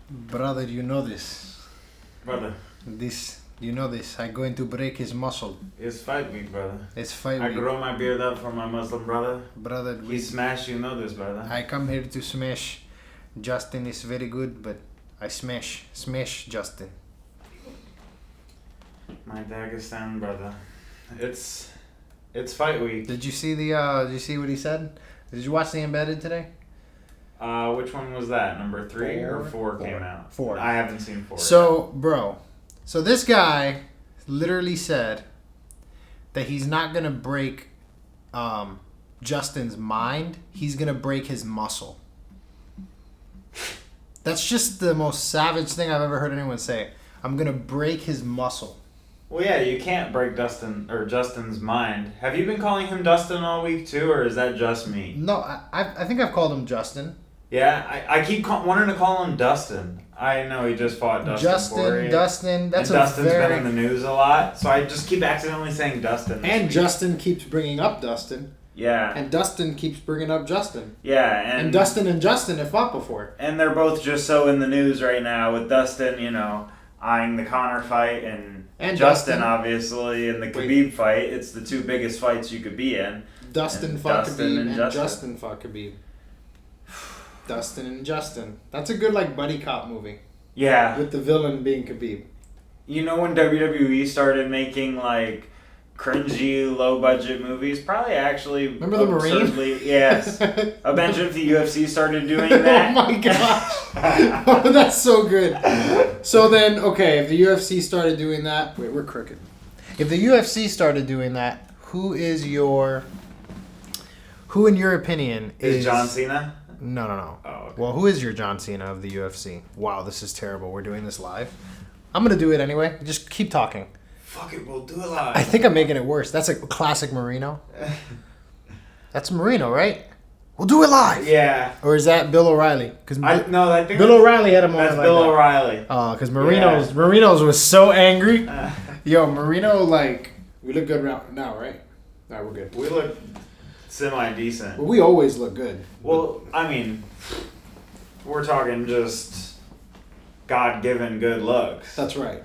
Brother, you know this. Brother. You know this. I'm going to break his muscle. It's fight week, brother. It's fight I week. grow my beard up for my Muslim brother. Brother, He smash, you know this, brother. I come here to smash. Justin is very good, but I smash Justin. My Dagestan brother. It's fight week. Did you see what he said? Did you watch the Embedded today? Which one was that? Number 3 or 4 came out? 4. I haven't seen 4 So, bro. So this guy literally said that he's not going to break Justin's mind. He's going to break his muscle. That's just the most savage thing I've ever heard anyone say. I'm going to break his muscle. Well, yeah, you can't break Justin's mind. Have you been calling him Dustin all week too, or is that just me? No, I think I've called him Justin. Yeah, I keep wanting to call him Dustin. I know he just fought Dustin Poirier. Dustin. That's and Dustin's been in the news a lot, so I just keep accidentally saying Dustin. And Justin keeps bringing up Dustin. Yeah. And Dustin keeps bringing up Justin. Yeah, and Dustin have fought before. And they're both just so in the news right now with Dustin, eyeing the Conor fight and Justin obviously in the Khabib fight. It's the 2 biggest fights you could be in. Dustin fought Khabib and Justin fought Khabib. Dustin and Justin. That's a good buddy cop movie. Yeah. With the villain being Khabib. You know when WWE started making cringy, low budget movies? Probably actually. Remember the Marine? Yes. Imagine if the UFC started doing that. Oh my gosh. Oh, that's so good. So then, okay, if the UFC started doing that. Wait, we're crooked. If the UFC started doing that, who in your opinion is John Cena? No. Oh, okay. Well, who is your John Cena of the UFC? Wow, this is terrible. We're doing this live. I'm going to do it anyway. Just keep talking. Fuck it, we'll do it live. I think I'm making it worse. That's a classic Marino. That's Marino, right? We'll do it live. Yeah. Or is that Bill O'Reilly? I think Bill O'Reilly had a moment that's like Bill that. O'Reilly. Oh, because Marino's was so angry. Yo, Marino, we look good now, right? All right, we're good. We look semi-decent. Well, we always look good. Well, I mean, we're talking just God-given good looks. That's right.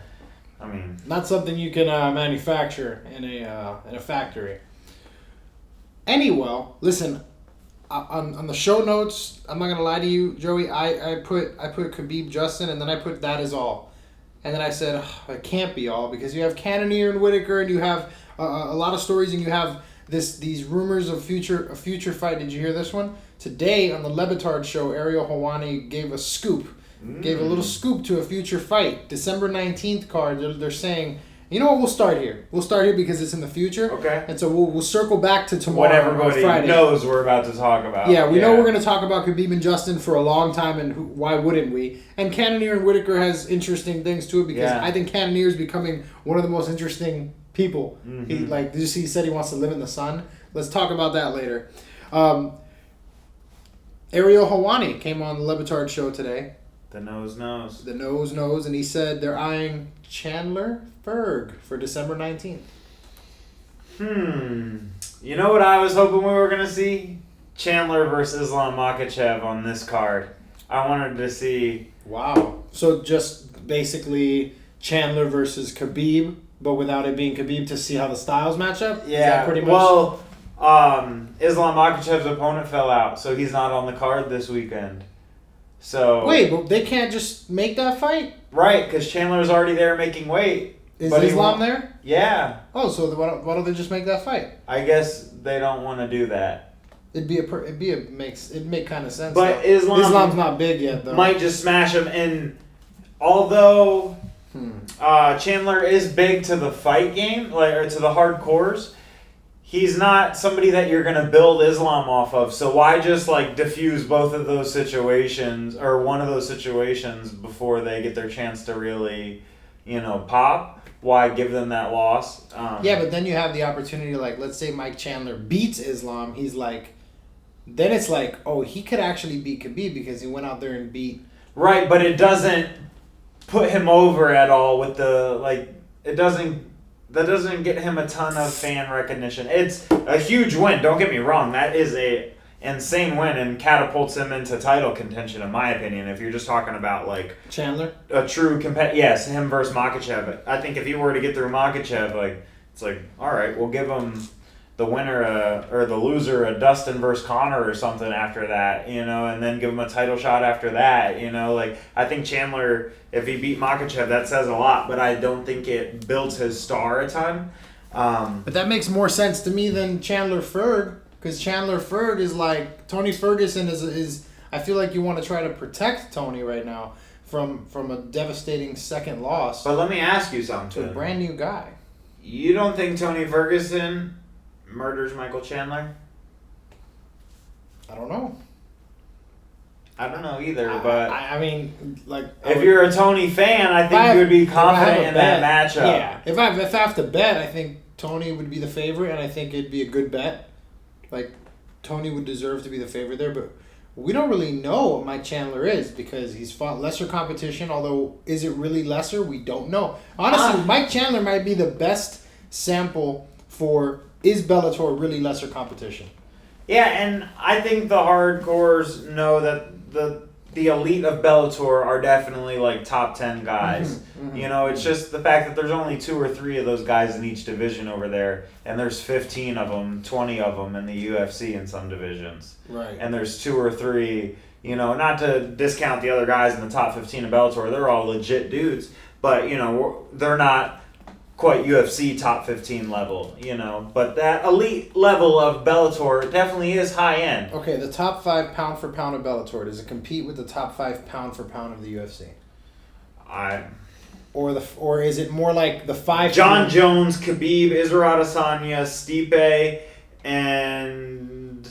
I mean, not something you can manufacture in a factory. Anyway, listen, on the show notes, I'm not gonna lie to you, Joey. I put Khabib Justin, and then I put that is all, and then I said it can't be all because you have Cannonier and Whitaker, and you have a lot of stories, and you have these rumors of a future fight. Did you hear this one today on the Lebitard show? Ariel Helwani gave a scoop. Gave a little scoop to a future fight. December 19th card. They're saying, you know what, we'll start here. We'll start here because it's in the future. Okay. And so we'll circle back to tomorrow. What everybody Friday. knows we're about to talk about. Yeah, we know we're going to talk about Khabib and Justin for a long time, and why wouldn't we? And Cannonier and Whitaker has interesting things to it because I think Cannonier is becoming one of the most interesting people. Mm-hmm. Did you see he said he wants to live in the sun? Let's talk about that later. Ariel Helwani came on the Lebitard show today. The nose knows. The nose knows, and he said they're eyeing Chandler Ferg for December 19th. You know what I was hoping we were going to see? Chandler versus Islam Makhachev on this card. I wanted to see... Wow. So just basically Chandler versus Khabib, but without it being Khabib to see how the styles match up? Yeah. Is that pretty much... Well, Islam Makhachev's opponent fell out, so he's not on the card this weekend. So wait, but they can't just make that fight? Right, because Chandler's already there making weight. Is Islam there? Yeah. Oh, so why don't they just make that fight? I guess they don't want to do that. It'd make kind of sense. But though. Islam's not big yet, though. Might just smash him. And although Chandler is big to the fight game, or to the hardcores, he's not somebody that you're going to build Islam off of. So why just diffuse both of those situations or one of those situations before they get their chance to really, pop? Why give them that loss? Yeah, but then you have the opportunity, let's say Mike Chandler beats Islam. He's then it's oh, he could actually beat Khabib because he went out there and beat. Right, but it doesn't put him over at all with it doesn't. That doesn't get him a ton of fan recognition. It's a huge win. Don't get me wrong. That is insane win and catapults him into title contention, in my opinion. If you're just talking about like Chandler, a true yes, him versus Makhachev. I think if you were to get through Makhachev, like it's like, all right, we'll give him the winner or the loser a Dustin versus Conor or something after that, and then give him a title shot after that, like I think Chandler, if he beat Makhachev, that says a lot, but I don't think it builds his star a ton. But that makes more sense to me than Chandler Ferg, because Chandler Ferg is like Tony Ferguson is I feel like you want to try to protect Tony right now from a devastating second loss. But let me ask you something. To a brand new guy. You don't think Tony Ferguson murders Michael Chandler? I don't know. I don't know either, but I mean, like, if you're a Tony fan, I think you would be confident in that matchup. Yeah, if I have to bet, I think Tony would be the favorite, and I think it'd be a good bet. Like, Tony would deserve to be the favorite there, but we don't really know what Mike Chandler is because he's fought lesser competition. Although, is it really lesser? We don't know. Honestly, Mike Chandler might be the best sample for is Bellator really lesser competition. Yeah, and I think the hardcores know that the elite of Bellator are definitely like top 10 guys. It's just the fact that there's only 2 or 3 of those guys in each division over there, and there's 15 of them, 20 of them in the UFC in some divisions. Right. And there's 2 or 3, not to discount the other guys in the top 15 of Bellator, they're all legit dudes, but they're not quite UFC top 15 level, but that elite level of Bellator definitely is high end. Okay, the top 5 pound for pound of Bellator, does it compete with the top 5 pound for pound of the UFC? Or is it more like the 5? John Jones, Khabib, Israel Adesanya, Stipe, and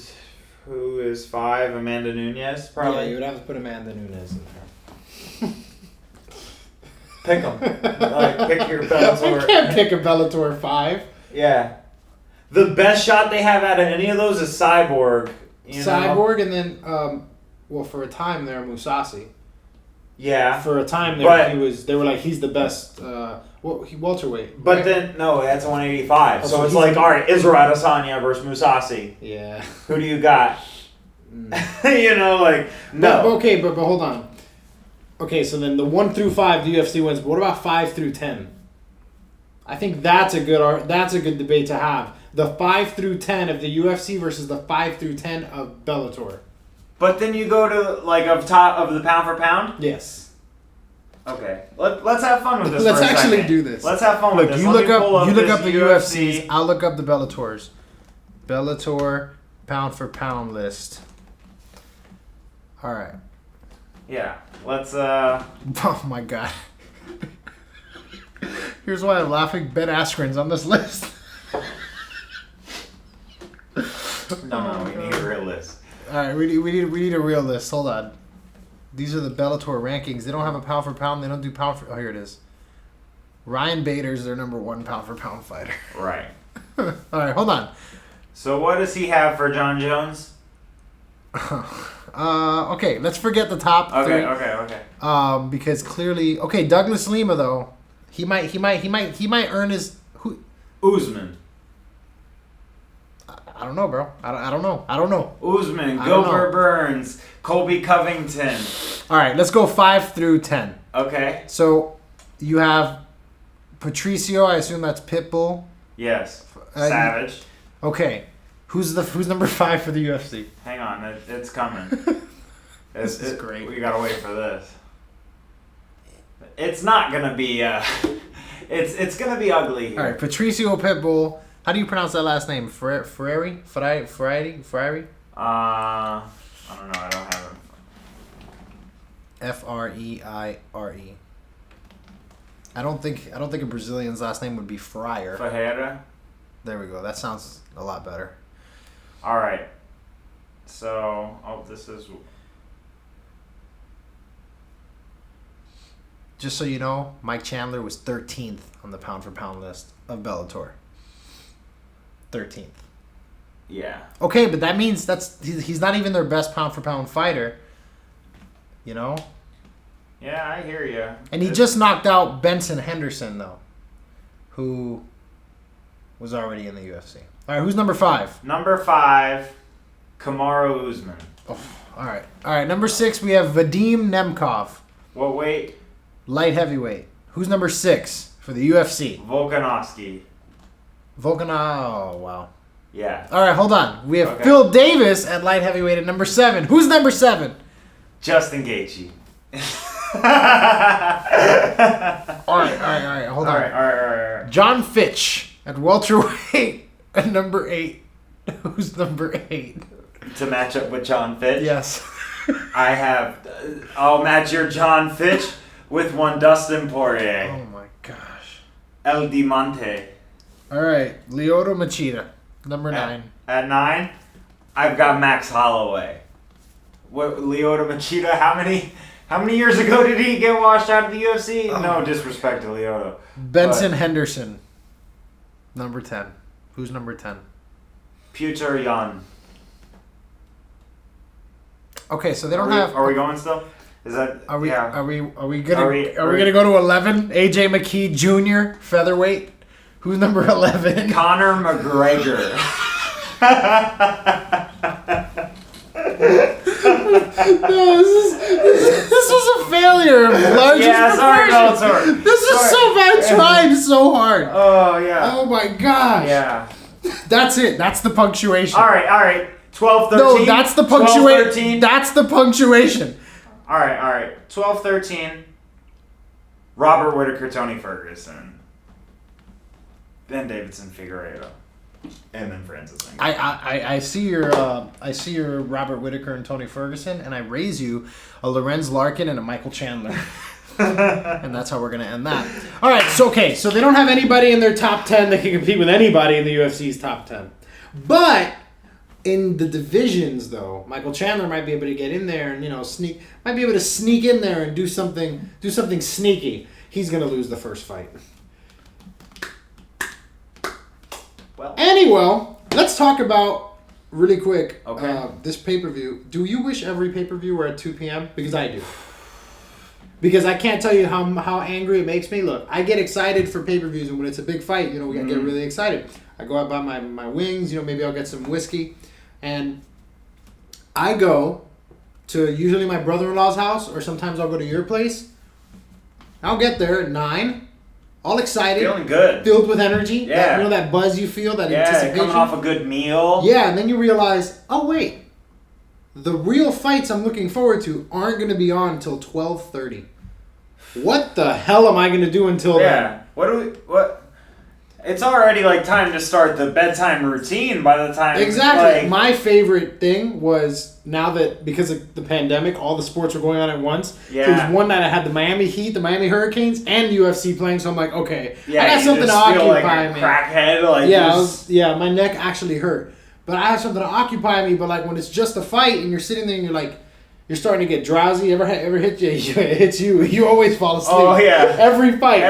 who is 5? Amanda Nunes, probably. Yeah, you would have to put Amanda Nunes in there. Pick them. Pick your Bellator. I can't pick a Bellator 5. Yeah. The best shot they have out of any of those is Cyborg. Cyborg, and then, for a time there, Mousasi. Yeah. For a time there, they were like, he's the best welterweight. But right? then, no, that's 185. So it's like, all right, Israel Adesanya versus Mousasi. Yeah. Who do you got? No. But hold on. Okay, so then the 1 through 5 the UFC wins. But what about 5 through 10? I think that's a good debate to have. The 5 through 10 of the UFC versus the 5 through 10 of Bellator. But then you go to of the pound for pound. Yes. Okay. Let's have fun with this. Let's actually do this. Let's have fun with this. You look up the UFCs. I'll look up the Bellators. Bellator pound for pound list. All right. Yeah. Let's. Oh my god. Here's why I'm laughing. Ben Askren's on this list. No, we need a real list. All right, we need a real list. Hold on. These are the Bellator rankings. They don't have a pound for pound. They don't do pound for. Oh, here it is. Ryan Bader's their number 1 pound for pound fighter. Right. All right, hold on. So what does he have for John Jones? Okay, let's forget the top 3. Okay. Because clearly, Douglas Lima though, he might earn his Usman. I don't know, bro. I don't know. Usman, Gilbert Burns, Colby Covington. All right, let's go 5 through 10. Okay. So you have Patricio. I assume that's Pitbull. Yes. Savage. Okay. Who's number 5 for the UFC? Hang on, it's coming. This is great. We gotta wait for this. It's not gonna be. It's gonna be ugly here. All right, Patricio Pitbull. How do you pronounce that last name? Ferrari? I don't know. I don't have it. Freire. I don't think a Brazilian's last name would be Fryer. Ferreira. There we go. That sounds a lot better. All right. So, this is. Just so you know, Mike Chandler was 13th on the pound for pound list of Bellator. 13th. Yeah. Okay, but that means he's not even their best pound for pound fighter. You know? Yeah, I hear you. And he just knocked out Benson Henderson though, who was already in the UFC. All right, who's number 5? Number 5 Kamaru Usman. Oh, all right. Number 6, we have Vadim Nemkov, What weight? light heavyweight. Who's number 6 for the UFC? Volkanovski. Oh, wow. Yeah. All right, hold on. We have Okay. Phil Davis at light heavyweight at number 7. Who's number 7? Justin Gaethje. All right. Hold on. All right. John Fitch at welterweight at number 8. Who's number 8? To match up with John Fitch? Yes. I'll match your John Fitch with one Dustin Poirier. Oh my gosh. El Diamante. All right, Lyoto Machida, number 9. At 9, I've got Max Holloway. What, Lyoto Machida, how many years ago did he get washed out of the UFC? No disrespect to Lyoto. Benson Henderson, number 10. Who's number 10? Petr Yan. Okay, so they don't have. Are we going still? Is that? Are we? Yeah. Are we gonna go to 11? AJ McKee Jr. featherweight. Who's number 11? Conor McGregor. No, this was a failure of largest proportion. This is so bad. Tried so hard. Oh yeah. Oh my gosh. Yeah. That's it. That's the punctuation. All right. 12, 13. No, that's the punctuation. 12, 13. That's the punctuation. All right. 12, 13. Robert Whittaker, Tony Ferguson. Then Davidson Figueiredo. And then Francis Ngannou. I see your Robert Whittaker and Tony Ferguson, and I raise you a Lorenz Larkin and a Michael Chandler. And that's how we're going to end that. All right, so they don't have anybody in their top 10 that can compete with anybody in the UFC's top 10. But in the divisions, though, Michael Chandler might be able to get in there and, might be able to sneak in there and do something sneaky. He's going to lose the first fight. Anyway, let's talk about, really quick, this pay-per-view. Do you wish every pay-per-view were at 2 p.m.? Because I do. Because I can't tell you how angry it makes me. Look, I get excited for pay-per-views, and when it's a big fight, we get really excited. I go out buy my wings, maybe I'll get some whiskey. And I go to usually my brother-in-law's house, or sometimes I'll go to your place. I'll get there at 9. All excited. Feeling good. Filled with energy. Yeah. That buzz you feel, that anticipation. Coming off a good meal. Yeah, and then you realize, oh, wait. The real fights I'm looking forward to aren't going to be on until 12:30. What the hell am I going to do until then? What? It's already time to start the bedtime routine by the time. Exactly. My favorite thing was now that because of the pandemic, all the sports were going on at once. Yeah. So there was one night I had the Miami Heat, the Miami Hurricanes, and UFC playing. So I'm like, okay, I got something to occupy me. Crackhead. My neck actually hurt, but I have something to occupy me. But when it's just a fight and you're sitting there and you're starting to get drowsy. Ever hit you? It hits you. You always fall asleep. Oh yeah. Every fight.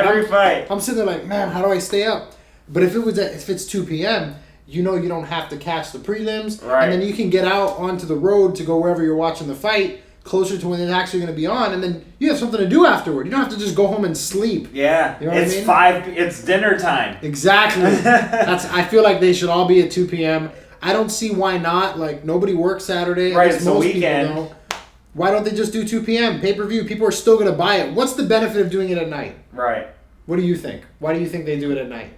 I'm sitting there man, how do I stay up? But if it's 2 p.m., you don't have to catch the prelims, right. And then you can get out onto the road to go wherever you're watching the fight, closer to when it's actually going to be on, and then you have something to do afterward. You don't have to just go home and sleep. Yeah, you know what it's I mean? It's dinner time. Exactly. I feel like they should all be at 2 p.m. I don't see why not. Nobody works Saturday. Right, it's the weekend. Why don't they just do 2 p.m. pay-per-view? People are still going to buy it. What's the benefit of doing it at night? Right. What do you think? Why do you think they do it at night?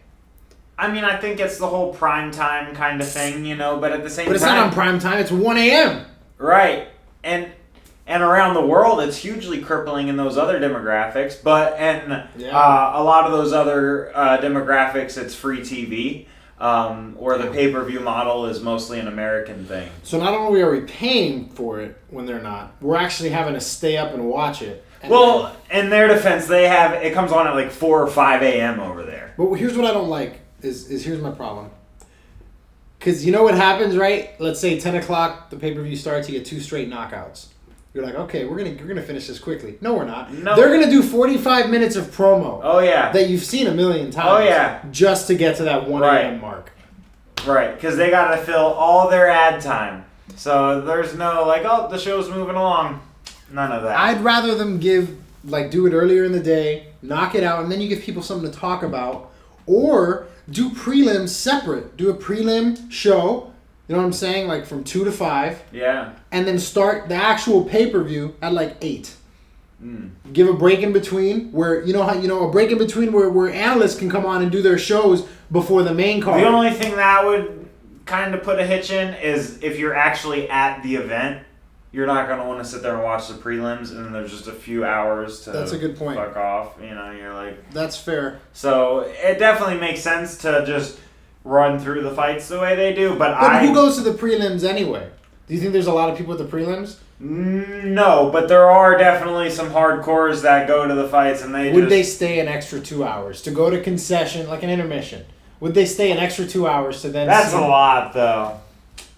I mean, I think it's the whole prime time kind of thing, but at the same time... But it's not on prime time. It's 1 a.m. Right. And around the world, it's hugely crippling in those other demographics. But a lot of those other demographics, it's free TV. Or the pay-per-view model is mostly an American thing. So not only are we paying for it when they're not, we're actually having to stay up and watch it. Well, in their defense, it comes on at 4 or 5 a.m. over there. But here's what I don't like. Is here's my problem. Because you know what happens, right? Let's say 10 o'clock, the pay-per-view starts, you get 2 straight knockouts. You're like, okay, we're gonna finish this quickly. No, we're not. No. They're gonna do 45 minutes of promo. Oh yeah. That you've seen a million times. Oh yeah. Just to get to that 1 a.m. mark. Right, because they gotta fill all their ad time. So there's no the show's moving along. None of that. I'd rather them do it earlier in the day, knock it out, and then you give people something to talk about, or do prelims separate. Do a prelim show, You know what I'm saying? Like from 2 to 5. Yeah. And then start the actual pay-per-view at like 8. Give a break in between where a break in between where analysts can come on and do their shows before the main card. The only thing that would kind of put a hitch in is if you're actually at the event, you're not going to want to sit there and watch the prelims, and then there's just a few hours to That's a good point. fuck off. You're like... That's fair. So it definitely makes sense to just run through the fights the way they do, but who goes to the prelims anyway? Do you think there's a lot of people at the prelims? No, but there are definitely some hardcores that go to the fights, and Would they stay an extra 2 hours to go to concession, like an intermission? Would they stay an extra 2 hours to then? That's a lot, though.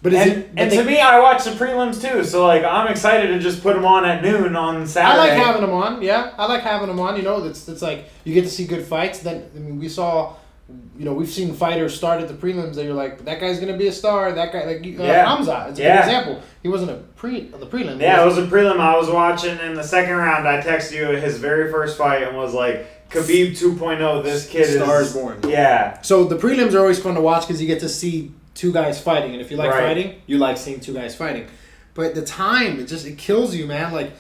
But to me, I watch the prelims too, so like I'm excited to just put them on at noon on Saturday. I like having them on. Yeah, I like having them on. It's like you get to see good fights. Then we saw. We've seen fighters start at the prelims that you're like, that guy's gonna be a star. That guy, Hamza, it's a good example. He wasn't the prelim. Yeah, it was a prelim. I was watching in the second round. I texted you his very first fight and was like, Khabib 2.0. This kid Stars born. Yeah. So the prelims are always fun to watch because you get to see two guys fighting, and if you like fighting, you like seeing two guys fighting. But the time, it kills you, man. Like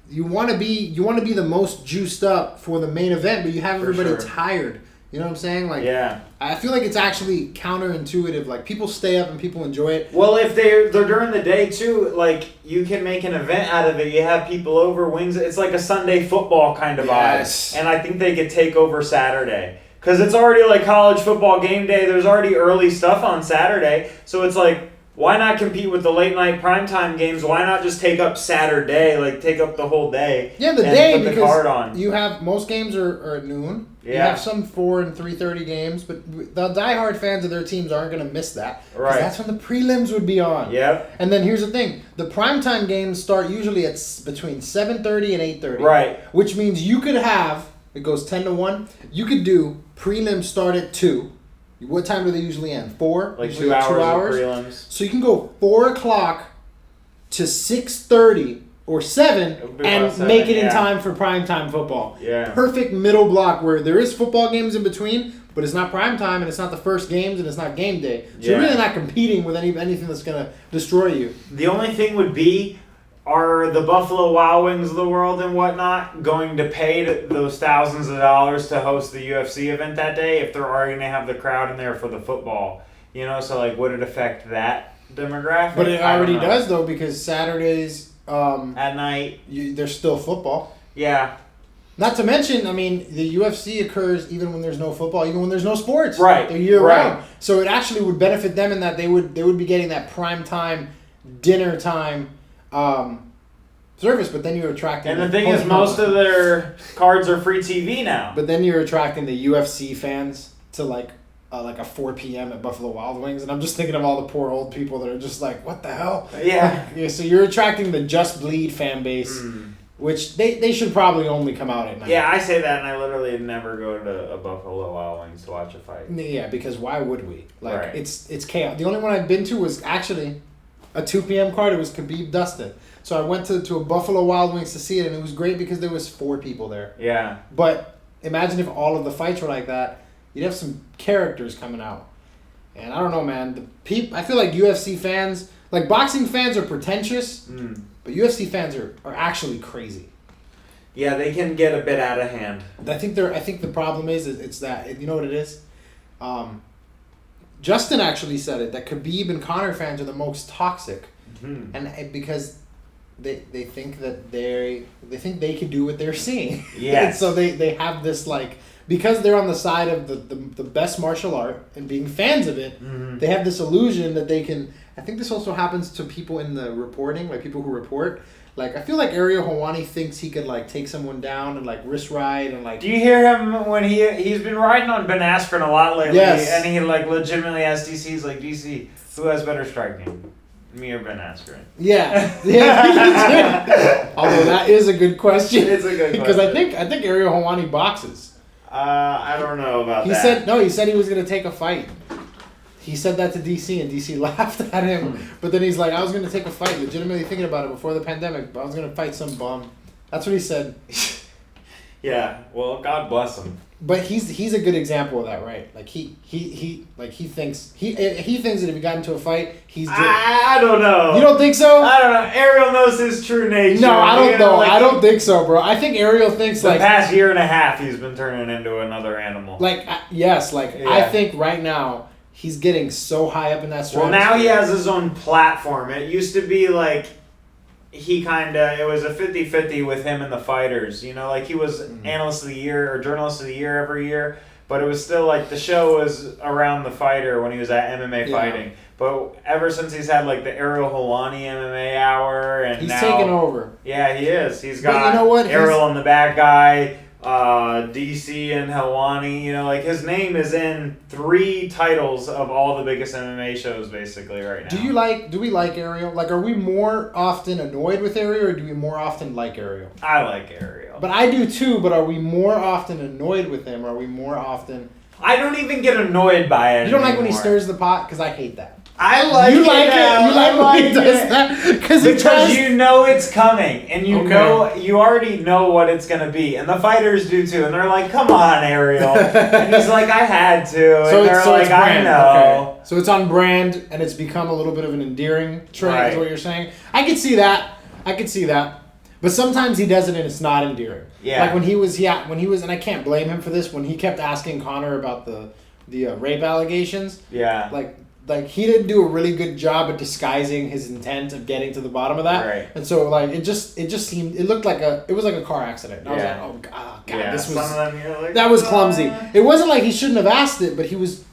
you want to be the most juiced up for the main event, but you have everybody tired. You know what I'm saying? Like, yeah. I feel like it's actually counterintuitive. Like, people stay up and people enjoy it. Well, if they're during the day, too, like, you can make an event out of it. You have people over, wings. It's like a Sunday football kind of vibe. And I think they could take over Saturday. Because it's already, like, college football game day. There's already early stuff on Saturday. So it's like, why not compete with the late-night primetime games? Why not just take up Saturday, like, take up the whole day? Yeah, the day, put the because card on. You have, most games are at noon. Yeah. You have some 4 and 3:30 games, but the diehard fans of their teams aren't going to miss that. Right. That's when the prelims would be on. Yep. And then here's the thing. The primetime games start usually at between 7:30 and 8:30. Right. Which means you could have, it goes 10 to 1, you could do prelims start at 2. What time do they usually end? 4? Like usually 2 hours, 2 hours of prelims. So you can go 4 o'clock to 6:30 or 7 and make it in time for primetime football. Yeah. Perfect middle block where there is football games in between, but it's not primetime and it's not the first games and it's not game day. So you're really not competing with anything that's going to destroy you. The only thing would be, are the Buffalo Wild Wings of the world and whatnot going to pay those thousands of dollars to host the UFC event that day if they're already going to have the crowd in there for the football? So like, would it affect that demographic? But it already does, though, because Saturdays... at night. There's still football. Yeah. Not to mention, I mean, the UFC occurs even when there's no football, even when there's no sports. Right. They're year-round. So it actually would benefit them in that they would be getting that prime time, dinner time service, but then you're attracting... And the thing is, most of their cards are free TV now. But then you're attracting the UFC fans to like a 4 p.m. at Buffalo Wild Wings, and I'm just thinking of all the poor old people that are just like, what the hell? Yeah. So you're attracting the Just Bleed fan base, which they should probably only come out at night. Yeah, I say that, and I literally never go to a Buffalo Wild Wings to watch a fight. Yeah, because why would we? Like, it's chaos. The only one I've been to was actually a 2 p.m. card. It was Khabib Dustin. So I went to a Buffalo Wild Wings to see it, and it was great because there was 4 people there. Yeah. But imagine if all of the fights were like that. You'd have some characters coming out. And I don't know, man. I feel like UFC fans, like boxing fans are pretentious, but UFC fans are actually crazy. Yeah, they can get a bit out of hand. I think the problem is it's that, you know what it is? Justin actually said it, that Khabib and Conor fans are the most toxic. And because they think that they think they can do what they're seeing. Yeah. So they have this like, because they're on the side of the best martial art and being fans of it, they have this illusion that they can... I think this also happens to people in the reporting, like people who report. Like, I feel like Ariel Helwani thinks he could, like, take someone down and, like, wrist ride and, like... Do you hear him when he's been riding on Ben Askren a lot lately? Yes. And he, like, legitimately asks DC, he's like, DC, who has better striking? Me or Ben Askren? Yeah. Although that is a good question. It's a good question. Because I think Ariel Helwani boxes. I don't know about that. He said he was going to take a fight. He said that to DC, and DC laughed at him. But then he's like, I was going to take a fight, legitimately thinking about it before the pandemic, but I was going to fight some bum. That's what he said. Yeah, well, God bless him. But he's a good example of that, right? Like he thinks he thinks that if he got into a fight, he's. I don't know. You don't think so? I don't know. Ariel knows his true nature. No, I don't know. Like, I don't think so, bro. I think Ariel thinks the past year and a half, he's been turning into another animal. Yes, I think right now he's getting so high up in that stratosphere. Well, now he has his own platform. It used to be like. It was a 50-50 with him and the fighters. You know, like he was analyst of the year or journalist of the year every year, but it was still like the show was around the fighter when he was at MMA fighting. But ever since he's had like the Ariel Helwani MMA hour and he's now, taken over. Yeah, he is. He's got you know what? Ariel and the bad guy, DC and Helwani. You know, like his name is in 3 titles of all the biggest MMA shows basically right now. Do we like Ariel? Like, are we more often annoyed with Ariel or do we more often like Ariel? I like Ariel. But I do too, but are we more often annoyed with him? Or are we more often... I don't even get annoyed by it You don't anymore. like when he stirs the pot? Because I hate that. I like you it. Like now. it. You like when he does that? Because you know it's coming, and you already know what it's gonna be, and the fighters do too, and they're like, "Come on, Ariel," and he's like, "I had to," and they're like, "I know." Okay. So it's on brand, and it's become a little bit of an endearing trait. Right. Is what you're saying? I could see that. But sometimes he does it, and it's not endearing. Yeah. Like when he was, and I can't blame him for this. When he kept asking Conor about the rape allegations. Yeah. Like he didn't do a really good job at disguising his intent of getting to the bottom of that. Right. And so like it just seemed it was like a car accident. And I was like, oh god, this was that was clumsy. It wasn't like he shouldn't have asked it, but he was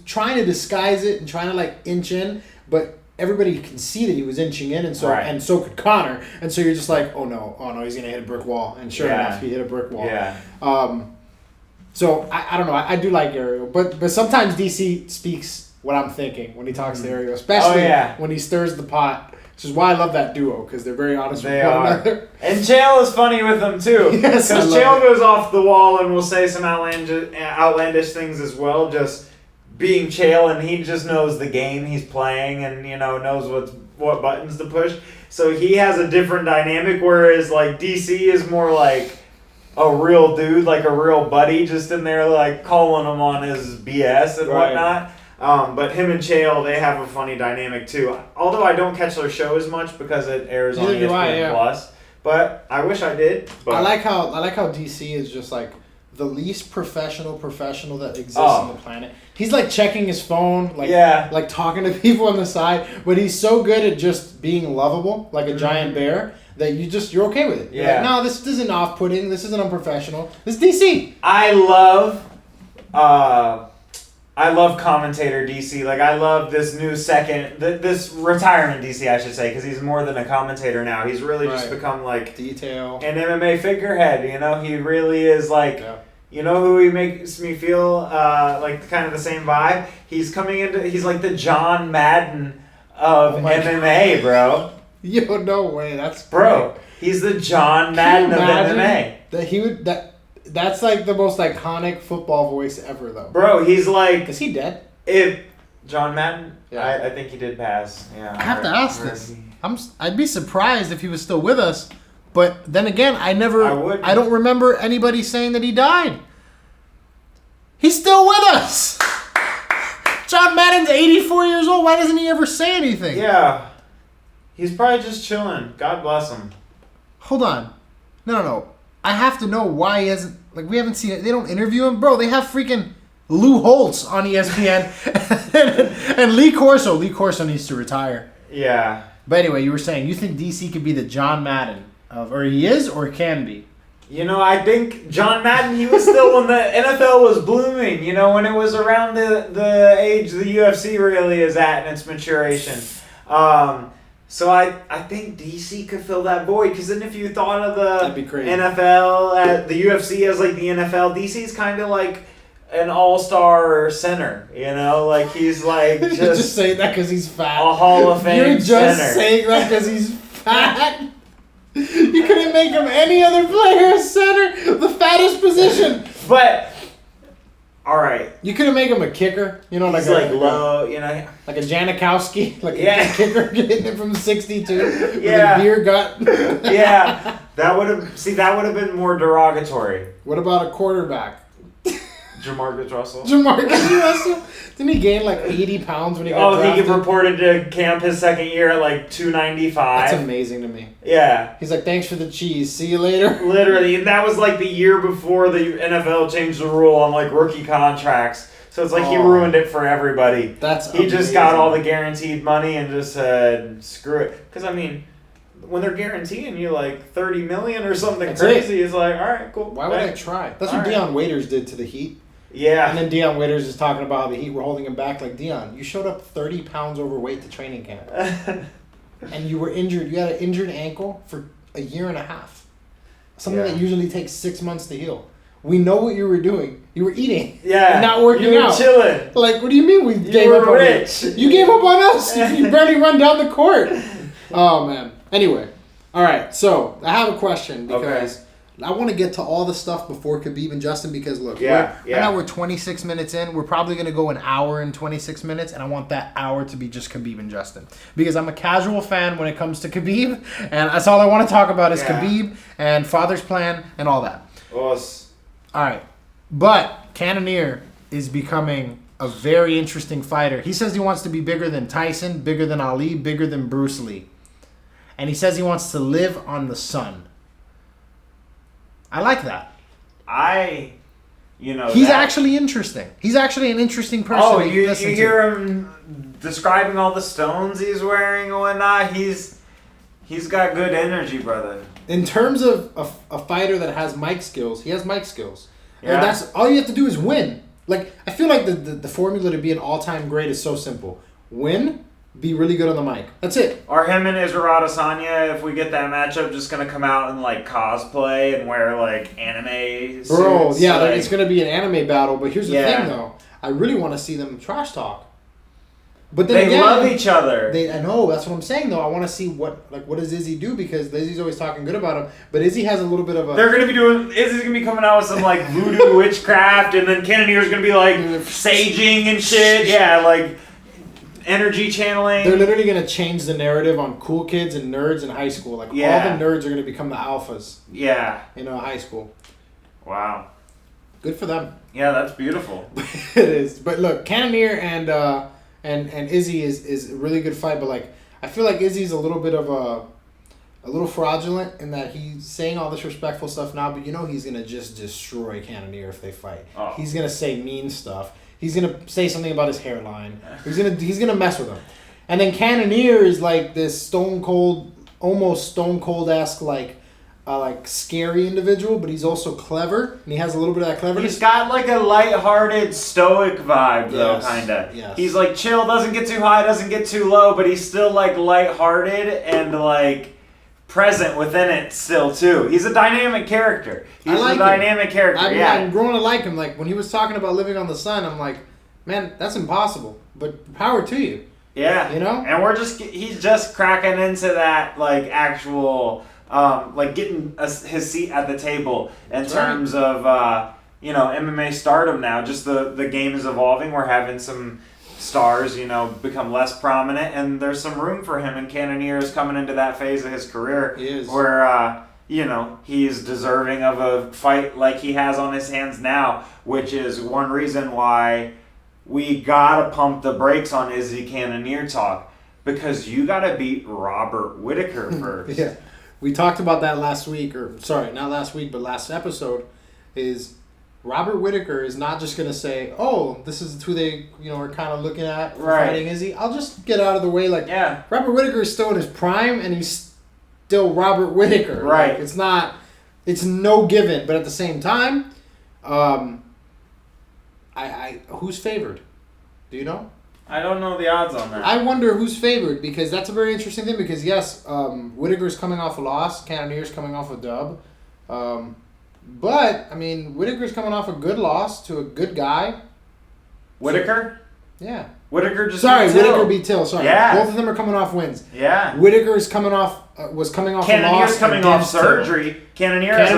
trying to disguise it and trying to like inch in, but everybody can see that he was inching in, and so could Conor. And so you're just like, oh no, he's gonna hit a brick wall. And sure enough, he hit a brick wall. Yeah. So I don't know. I do like Ariel, but sometimes DC speaks what I'm thinking when he talks to Ariel, especially when he stirs the pot. Which is why I love that duo, because they're very honest with one another. And Chael is funny with them too. Yes, because Chael goes off the wall and will say some outlandish things as well. Just being Chael, and he just knows the game he's playing, and knows what buttons to push. So he has a different dynamic, whereas like DC is more like a real dude, like a real buddy, just in there like calling him on his BS and whatnot. But him and Chael, they have a funny dynamic too. Although I don't catch their show as much because it airs on ESPN Plus. But I wish I did. But I like how DC is just like the least professional that exists on the planet. He's like checking his phone, like talking to people on the side, but he's so good at just being lovable, like a giant bear, that you're okay with it. You're like, no, this isn't off-putting. This isn't unprofessional. This is DC. I love commentator DC. Like, I love this new this retirement DC, I should say, because he's more than a commentator now. He's really just become, like, detail, an MMA figurehead, He really is, like, you know who he makes me feel, like, kind of the same vibe? He's like the John Madden of MMA, bro. Yo, no way. That's bro. Great. He's the John Madden of MMA. That's like the most iconic football voice ever, though. Bro, he's like... Is he dead? If John Madden? Yeah. I think he did pass. Yeah. I have to ask this. I'd be surprised if he was still with us, but then again, I don't remember anybody saying that he died. He's still with us! John Madden's 84 years old. Why doesn't he ever say anything? Yeah. He's probably just chilling. God bless him. Hold on. No. I have to know why he hasn't... Like, we haven't seen it. They don't interview him. Bro, they have freaking Lou Holtz on ESPN. and Lee Corso. Lee Corso needs to retire. Yeah. But anyway, you were saying you think DC could be the John Madden of... Or he is or can be? I think John Madden, he was still when the NFL was blooming. When it was around the age the UFC really is at in its maturation. So I think DC could fill that void, because then if you thought of the NFL, the UFC as like the NFL, DC's kind of like an all-star center, like he's like just... You're just saying that because he's fat. A Hall of Fame You're just saying that because he's fat? You couldn't make him any other player as center, the fattest position. But... All right. You couldn't make him a kicker, like low, like a Janikowski, like a kicker getting it from 62 with a beer gut. Yeah, that would have been more derogatory. What about a quarterback? Jamarcus Russell. Jamarcus Russell? Didn't he gain like 80 pounds when he got drafted? He reported to camp his second year at like 295. That's amazing to me. Yeah. He's like, thanks for the cheese. See you later. Literally. And that was like the year before the NFL changed the rule on like rookie contracts. So it's like he ruined it for everybody. He just got all the guaranteed money and just said, screw it. Because, I mean, when they're guaranteeing you like $30 million or something crazy, it's like, all right, cool. Why would I try? That's what Deion Waiters did to the Heat. Yeah. And then Deion Waiters is talking about how the Heat were holding him back. Like, Deion, you showed up 30 pounds overweight to training camp. And you were injured. You had an injured ankle for a year and a half. Something that usually takes 6 months to heal. We know what you were doing. You were eating. Yeah. And not working out. You were chilling. Like, what do you mean we gave up on you? You gave up on us. You barely run down the court. Oh, man. Anyway. All right. So, I have a question because I want to get to all the stuff before Khabib and Justin because, look, right now we're 26 minutes in. We're probably going to go an hour and 26 minutes, and I want that hour to be just Khabib and Justin because I'm a casual fan when it comes to Khabib, and that's all I want to talk about is Khabib and Father's Plan and all that. All right, but Cannonier is becoming a very interesting fighter. He says he wants to be bigger than Tyson, bigger than Ali, bigger than Bruce Lee. And he says he wants to live on the sun. I like that. He's actually interesting. He's actually an interesting person. Oh, you hear him describing all the stones he's wearing and whatnot. He's got good energy, brother. In terms of a fighter that has mic skills, he has mic skills. Yeah. And that's all you have to do is win. Like, I feel like the formula to be an all-time great is so simple. Win, be really good on the mic. That's it. Are him and Israel Adesanya, if we get that matchup, just going to come out and, like, cosplay and wear, like, anime suits? Bro, yeah, like, it's going to be an anime battle. But here's the thing, though. I really want to see them trash talk. But then they love each other. I know, that's what I'm saying though. I want to see what does Izzy do because Izzy's always talking good about him, but Izzy has a little bit of a. Izzy's gonna be coming out with some like voodoo witchcraft, and then Cannonier's gonna be like saging and shit. Yeah, like energy channeling. They're literally gonna change the narrative on cool kids and nerds in high school. Like all the nerds are gonna become the alphas. Yeah. In high school. Wow. Good for them. Yeah, that's beautiful. It is, but look, Cannonier and Izzy is a really good fight, but like I feel like Izzy's a little bit of a little fraudulent in that he's saying all this respectful stuff now, but he's gonna just destroy Cannonier if they fight. Oh. He's gonna say mean stuff. He's gonna say something about his hairline. He's gonna mess with him. And then Cannonier is like this stone cold, almost stone cold-esque like scary individual, but he's also clever, and he has a little bit of that cleverness. He's got like a lighthearted, stoic vibe, though, kind of. Yes. He's like chill, doesn't get too high, doesn't get too low, but he's still like lighthearted and like present within it still too. He's a dynamic character. I'm growing to like him. Like when he was talking about living on the sun, I'm like, man, that's impossible. But power to you. Yeah. And he's just cracking into that like actual. Like getting his seat at the table in terms of MMA stardom now. Just the game is evolving. We're having some stars become less prominent, and there's some room for him. And Cannonier is coming into that phase of his career where he's deserving of a fight like he has on his hands now, which is one reason why we gotta pump the brakes on Izzy Cannonier talk, because you gotta beat Robert Whittaker first. Yeah. We talked about that last week, not last week, but last episode, is Robert Whittaker is not just going to say, oh, this is who they, are kind of looking at for fighting Izzy. I'll just get out of the way. Robert Whittaker is still in his prime, and he's still Robert Whittaker. Right. Like, it's no given, but at the same time, who's favored? Do you know? I don't know the odds on that. I wonder who's favored, because that's a very interesting thing, because yes, Whittaker's coming off a loss, Cannonier's coming off a dub. But, I mean, Whittaker's coming off a good loss to a good guy. Whittaker? Yeah. Whittaker Whittaker beat Till. Sorry. Yeah. Both of them are coming off wins. Yeah. Whittaker was coming off a loss. Cannonier's coming off surgery. Cannonier's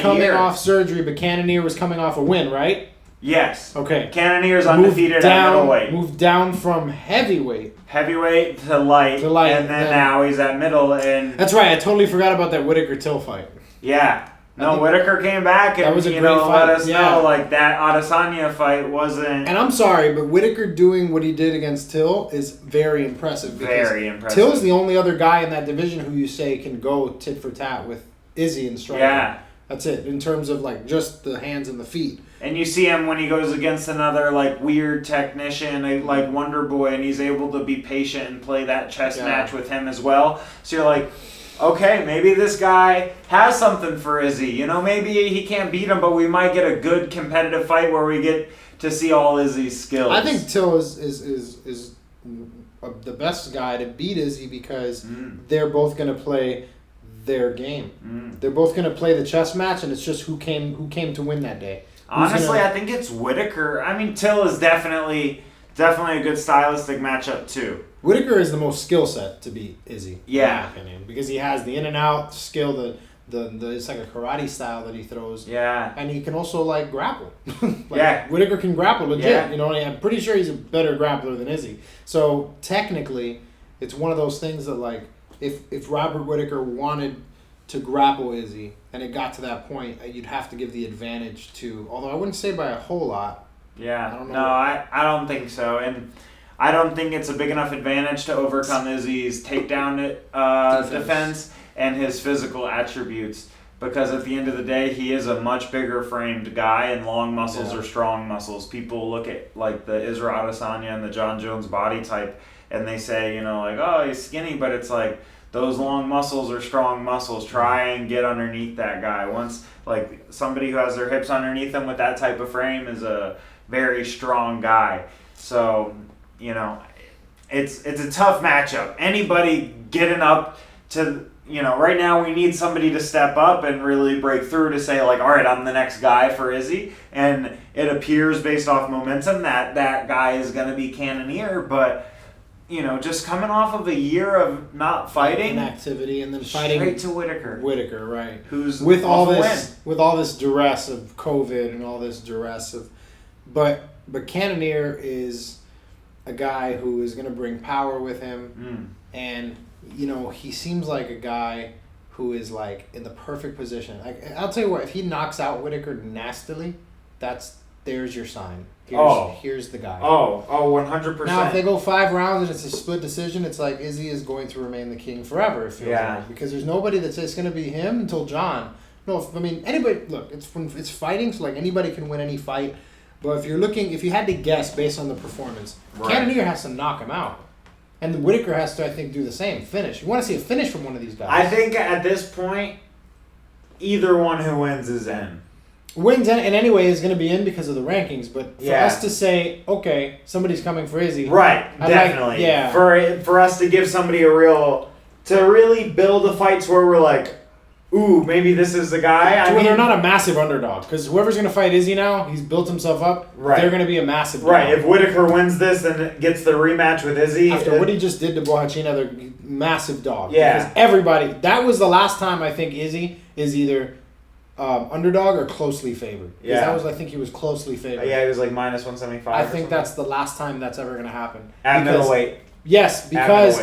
coming off surgery, but Cannonier was coming off a win, right? Yes. Okay. Cannonier's undefeated at middleweight. Moved down from heavyweight. Heavyweight to light. And then now he's at middle. And that's right. I totally forgot about that Whittaker-Till fight. Yeah. No, Whitaker came back and that was a great fight. let us know like that Adesanya fight wasn't. And I'm sorry, but Whitaker doing what he did against Till is very impressive. Very impressive. Till's the only other guy in that division who you say can go tit for tat with Izzy and striking. Yeah. That's it, in terms of like just the hands and the feet. And you see him when he goes against another like weird technician, like Wonder Boy, and he's able to be patient and play that chess match with him as well. So you're like, okay, maybe this guy has something for Izzy. You know, maybe he can't beat him, but we might get a good competitive fight where we get to see all Izzy's skills. I think Till is the best guy to beat Izzy because they're both going to play their game. They're both going to play the chess match, and it's just who came to win that day. Honestly, I think it's Whitaker. I mean, Till is definitely a good stylistic matchup too. Whitaker is the most skill set to beat Izzy. Yeah. In my opinion, because he has the in and out skill, the it's like a karate style that he throws. Yeah. And he can also like grapple. Whitaker can grapple legit. Yeah. You know, and I'm pretty sure he's a better grappler than Izzy. So technically, it's one of those things that like if Robert Whitaker wanted to grapple Izzy and it got to that point, you'd have to give the advantage to. Although I wouldn't say by a whole lot. Yeah. I don't know. No, I don't think so, and I don't think it's a big enough advantage to overcome Izzy's takedown defense and his physical attributes. Because at the end of the day, he is a much bigger framed guy, and long muscles are strong muscles. People look at like the Israel Adesanya and the John Jones body type, and they say, like, oh, he's skinny, but it's like those long muscles are strong muscles. Try and get underneath that guy. Once, like somebody who has their hips underneath them with that type of frame is a very strong guy. So, it's a tough matchup. Anybody getting up to, right now we need somebody to step up and really break through to say, like, all right, I'm the next guy for Izzy. And it appears based off momentum that guy is going to be Cannonier. But, just coming off of a year of not fighting. Inactivity and then fighting. Straight to Whitaker. Whitaker, right. Who's with all this duress of COVID and all this duress of. But Cannonier is a guy who is going to bring power with him. And, he seems like a guy who is, like, in the perfect position. I'll tell you what, if he knocks out Whitaker nastily, there's your sign. Here's the guy. 100%. Now, if they go 5 rounds and it's a split decision, it's like Izzy is going to remain the king forever, it feels like. Because there's nobody that says it's going to be him until John. No, anybody, look, it's fighting, so, like, anybody can win any fight. But if you had to guess based on the performance, Cannonier has to knock him out. And Whitaker has to, I think, do the same. Finish. You want to see a finish from one of these guys. I think at this point, either one who wins is in. Wins in any way is going to be in because of the rankings. But for us to say, okay, somebody's coming for Izzy. Right, definitely. For us to give somebody to really build the fights where we're like, ooh, maybe this is the guy. They're not a massive underdog. Because whoever's going to fight Izzy now, he's built himself up. Right. They're going to be a massive dog. Right. If Whitaker wins this and gets the rematch with Izzy. After what he just did to Bohachina, they're massive dog. Yeah. Because everybody, that was the last time I think Izzy is either underdog or closely favored. Yeah. I think he was closely favored. Yeah, he was like minus 175. I think that's the last time that's ever going to happen. At middleweight. Yes, because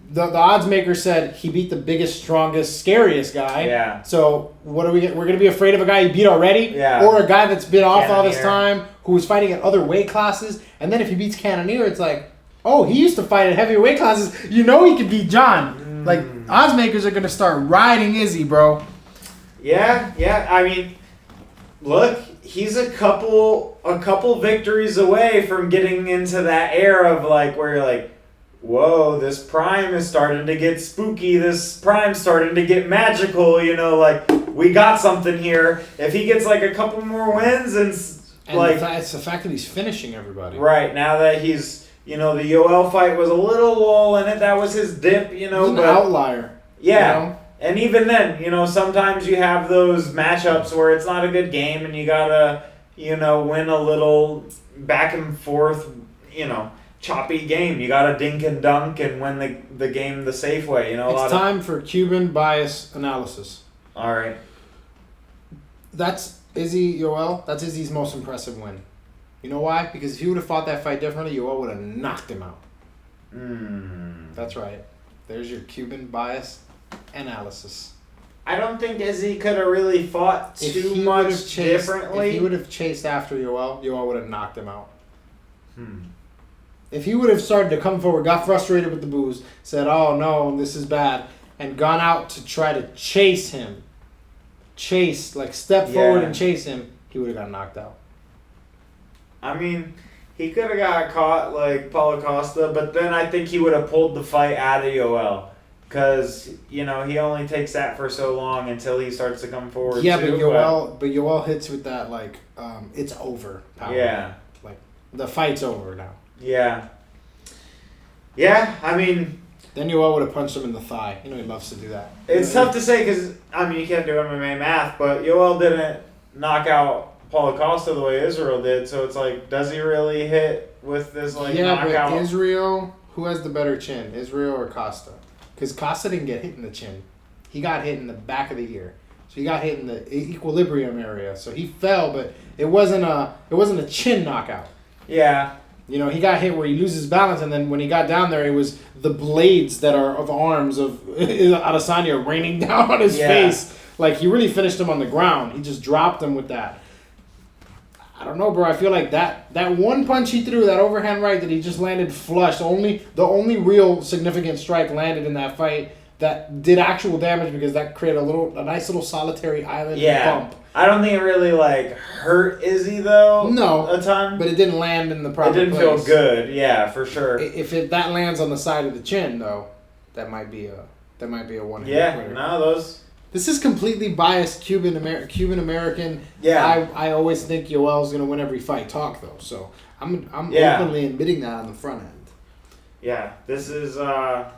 the odds maker said he beat the biggest, strongest, scariest guy. Yeah. So what are we? We're going to be afraid of a guy he beat already, or a guy that's been off all this time who was fighting at other weight classes. And then if he beats Cannonier, it's like, oh, he used to fight at heavier weight classes. He could beat John. Like odds makers are going to start riding Izzy, bro. Yeah. I mean, look, he's a couple victories away from getting into that era of like where you're like, whoa, this prime is starting to get spooky. This prime's starting to get magical. Like we got something here. If he gets like a couple more wins and like it's the fact that he's finishing everybody. Right now that he's the Yoel fight was a little lull in it. That was his dip. He's an outlier. Yeah. And even then, sometimes you have those matchups where it's not a good game and you gotta, win a little back and forth, choppy game. You gotta dink and dunk and win the game the safe way. It's time for Cuban bias analysis. All right. That's Izzy Yoel. That's Izzy's most impressive win. You know why? Because if he would have fought that fight differently, Yoel would have knocked him out. That's right. There's your Cuban bias analysis. I don't think Izzy could have really fought too much differently. If he would have chased after Yoel would have knocked him out. If he would have started to come forward, got frustrated with the booze, said, "Oh no, this is bad," and gone out to try to chase him, step forward and chase him, he would have got knocked out. I mean, he could have got caught like Paulo Costa, but then I think he would have pulled the fight out of Yoel. Because, he only takes that for so long until he starts to come forward. Yeah, but Yoel hits with that, it's over power. Yeah. Like, the fight's over now. Yeah. Yeah, I mean... Then Yoel would have punched him in the thigh. He loves to do that. It's tough to say because, you can't do MMA math, but Yoel didn't knock out Paulo Costa the way Israel did, so it's like, does he really hit with this, knockout? Yeah, but Israel, who has the better chin, Israel or Costa? Because Costa didn't get hit in the chin. He got hit in the back of the ear. So he got hit in the equilibrium area. So he fell, but it wasn't a chin knockout. Yeah. He got hit where he loses balance, and then when he got down there, it was the blades that are of arms of Adesanya raining down on his face. Like, he really finished him on the ground. He just dropped him with that. I don't know, bro. I feel like that one punch he threw, that overhand right that he just landed flush, the only real significant strike landed in that fight that did actual damage because that created a nice little solitary island bump. I don't think it really hurt Izzy though. No, a ton, but it didn't land in the proper place. It didn't feel good. Yeah, for sure. If that lands on the side of the chin though, that might be a one. Yeah, no, those. This is completely biased Cuban American. Yeah. I always think Yoel's gonna win every fight. Talk though, so I'm openly admitting that on the front end. Yeah, this is I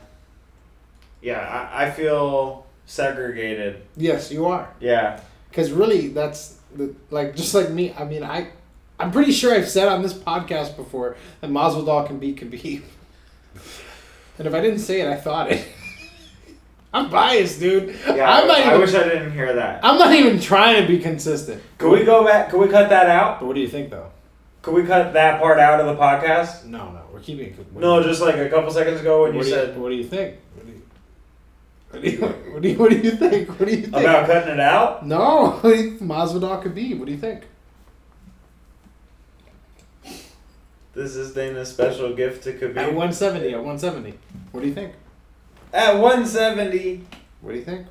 feel segregated. Yes, you are. Yeah. Because really, that's just like me. I mean, I'm pretty sure I've said on this podcast before that Masvidal can beat Khabib. And if I didn't say it, I thought it. I'm biased, dude. Yeah, I wish I didn't hear that. I'm not even trying to be consistent. Could we go back? Could we cut that out? But what do you think, though? Could we cut that part out of the podcast? No, we're keeping it. No, just like a couple seconds ago when you said... What do you think? What do you think? What do you think? About cutting it out? No. Masvidal Khabib. What do you think? This is Dana's special gift to Khabib. At 170. What do you think? At 170. What do you think?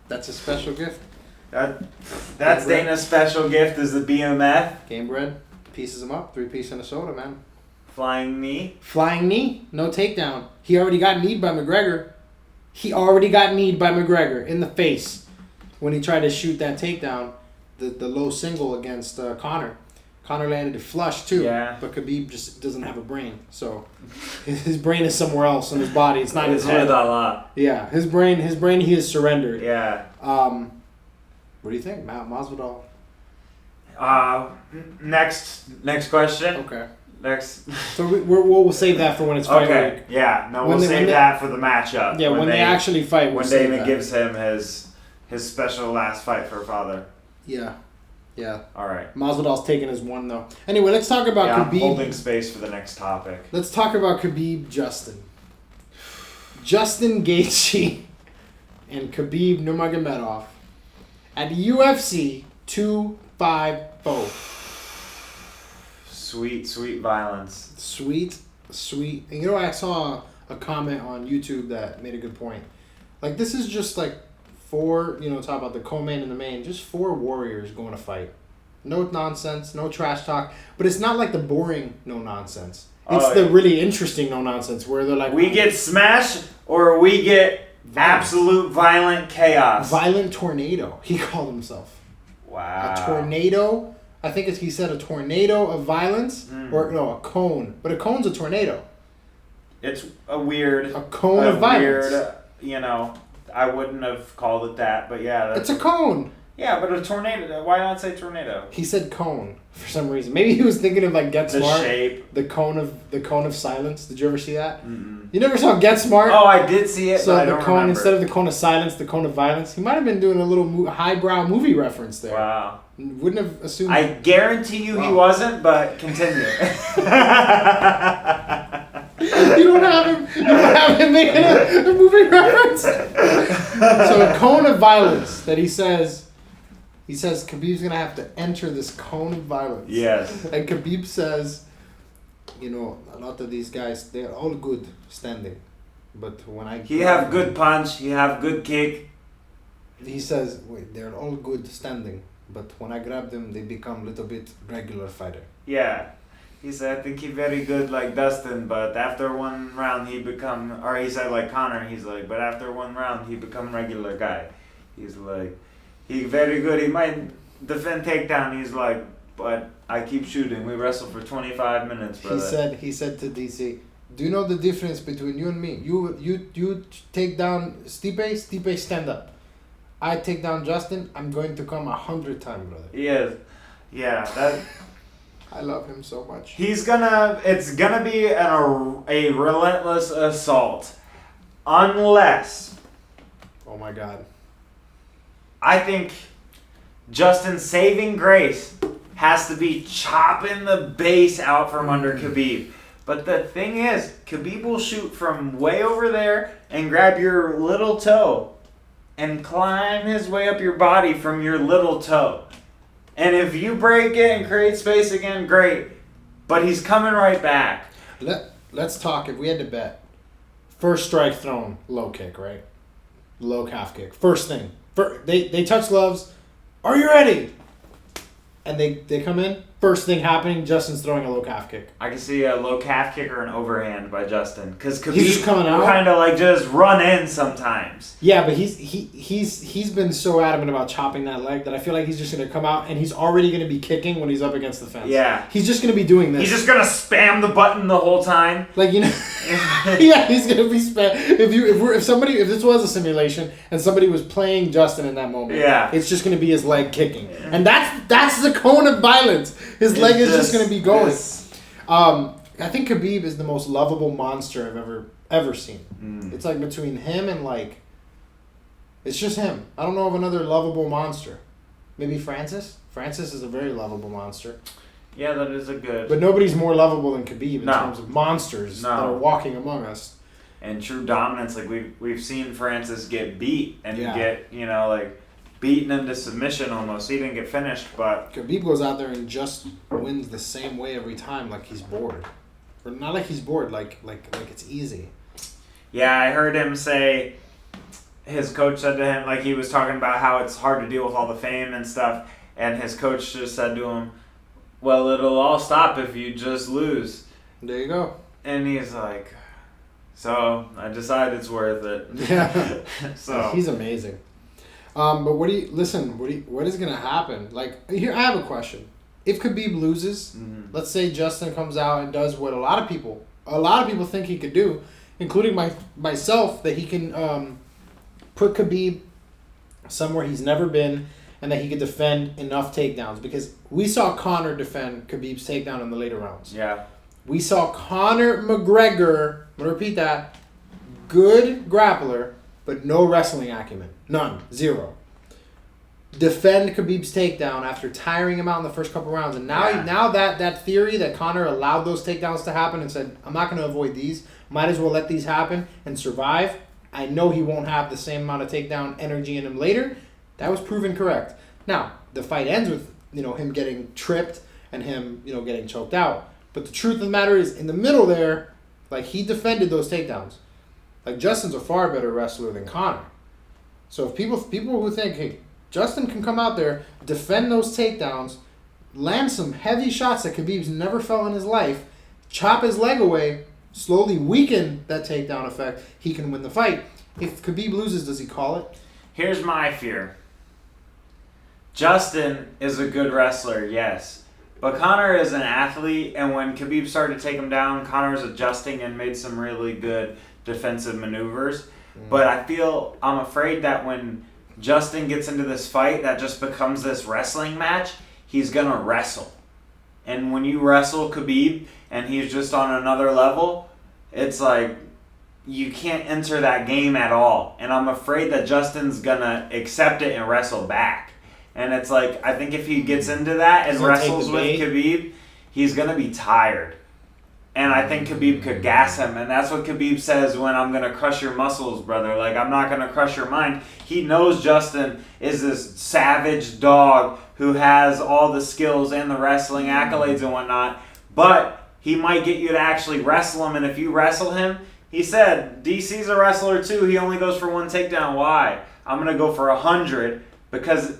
That's a special gift. That's Dana's special gift is the BMF. Game bread. Pieces them up. 3-piece and a soda, man. Flying knee. Flying knee. No takedown. He already got kneed by McGregor. In the face when he tried to shoot that takedown, the low single against Conor. Conor landed it flush too, but Khabib just doesn't have a brain, so his brain is somewhere else in his body. It's not his head. A lot. Yeah, his brain. He has surrendered. Yeah. What do you think, Masvidal? Next question. Okay. Next. So we'll save that for when it's fight week. Yeah. No, we'll save that for the matchup. Yeah, when they actually fight. When Dana gives him his special last fight for father. Yeah. Yeah. All right. Masvidal's taking his one though. Anyway, let's talk about Khabib. I'm holding space for the next topic. Let's talk about Khabib Justin Gaethje and Khabib Nurmagomedov at UFC 254. Sweet violence. Sweet. And I saw a comment on YouTube that made a good point. Like, this is just like four, talk about the co-main and the main, just four warriors going to fight. No nonsense, no trash talk, but it's not like the boring no nonsense. It's the really interesting no nonsense where they're like, we get smashed or we get absolute violent chaos. Violent tornado, he called himself. Wow. A tornado. I think he said a tornado of violence, or no, a cone. But a cone's a tornado. It's a cone of violence. Weird, I wouldn't have called it that, but yeah. It's a cone. Yeah, but a tornado. Why not say tornado? He said cone for some reason. Maybe he was thinking of like Get Smart. The shape. The cone of silence. Did you ever see that? Mm-mm. You never saw Get Smart? Oh, I did see it. So but I the don't cone remember. Instead of the cone of silence, the cone of violence. He might have been doing a little highbrow movie reference there. Wow. Wouldn't have assumed. I guarantee you he wasn't, but continue. You don't have him making a movie reference. So a cone of violence that he says Khabib's gonna have to enter this cone of violence. Yes. And Khabib says, a lot of these guys, they're all good standing, but when he have good punch, he have good kick. He says, wait, they're all good standing, but when I grab them, they become a little bit regular fighter. Yeah. He said, I think he very good like Dustin, but after one round he become, or he said like Conor, he's like, but after one round he become regular guy. He's like, he very good, he might defend takedown, he's like, but I keep shooting, we wrestle for 25 minutes, brother. He said to DC, do you know the difference between you and me? You take down Stipe stand up. I take down Justin, I'm going to come 100 times, brother. Yes. Yeah, that... I love him so much. It's gonna be a relentless assault. Unless... Oh my God. I think Justin's saving grace has to be chopping the base out from under Khabib. But the thing is, Khabib will shoot from way over there and grab your little toe and climb his way up your body from your little toe. And if you break it and create space again, great. But he's coming right back. Let's talk. If we had to bet, first strike thrown, low kick, right? Low calf kick. First thing. They touch gloves. Are you ready? And they come in. First thing happening, Justin's throwing a low calf kick. I can see a low calf kick or an overhand by Justin. Because Khabib he's just coming out. Kind of like just run in sometimes. Yeah, but he's been so adamant about chopping that leg that I feel like he's just going to come out and he's already going to be kicking when he's up against the fence. Yeah. He's just going to be doing this. He's just going to spam the button the whole time. Like, yeah, he's going to be spam. If this was a simulation and somebody was playing Justin in that moment, yeah, it's just going to be his leg kicking. And that's the cone of violence. His leg is just going to be going. I think Khabib is the most lovable monster I've ever seen. It's like between him and it's just him. I don't know of another lovable monster. Maybe Francis. Francis is a very lovable monster. Yeah, that is a good. But nobody's more lovable than Khabib in terms of monsters that are walking among us. And true dominance, like we've seen Francis get beat and get beaten into submission almost. He didn't get finished, but Khabib goes out there and just wins the same way every time, like he's bored, or not like he's bored, like it's easy. Yeah, I heard him say. His coach said to him, like he was talking about how it's hard to deal with all the fame and stuff, and his coach just said to him, "Well, it'll all stop if you just lose." There you go. And he's like, "So I decided it's worth it." Yeah. So he's amazing. But what is gonna happen? Like, here, I have a question. If Khabib loses, let's say Justin comes out and does what a lot of people think he could do, including myself, that he can put Khabib somewhere he's never been, and that he could defend enough takedowns. Because we saw Conor defend Khabib's takedown in the later rounds. Yeah. We saw Conor McGregor, I'm gonna repeat that, good grappler, but no wrestling acumen. None. Zero. Defend Khabib's takedown after tiring him out in the first couple rounds. And now that theory that Conor allowed those takedowns to happen and said, I'm not going to avoid these, might as well let these happen and survive. I know he won't have the same amount of takedown energy in him later. That was proven correct. Now, the fight ends with him getting tripped and him getting choked out. But the truth of the matter is, in the middle there, like, he defended those takedowns. Like, Justin's a far better wrestler than Conor. So if people who think, hey, Justin can come out there, defend those takedowns, land some heavy shots that Khabib's never felt in his life, chop his leg away, slowly weaken that takedown effect, he can win the fight. If Khabib loses, does he call it? Here's my fear. Justin is a good wrestler, yes. But Conor is an athlete, and when Khabib started to take him down, Conor was adjusting and made some really good defensive maneuvers. But I'm afraid that when Justin gets into this fight, that just becomes this wrestling match. He's going to wrestle. And when you wrestle Khabib and he's just on another level, it's like you can't enter that game at all. And I'm afraid that Justin's going to accept it and wrestle back. And it's like, I think if he gets into that and wrestles with Khabib, he's going to be tired. And I think Khabib could gas him. And that's what Khabib says when I'm going to crush your muscles, brother. Like, I'm not going to crush your mind. He knows Justin is this savage dog who has all the skills and the wrestling accolades and whatnot. But he might get you to actually wrestle him. And if you wrestle him, he said, DC's a wrestler too. He only goes for one takedown. Why? I'm going to go for 100 because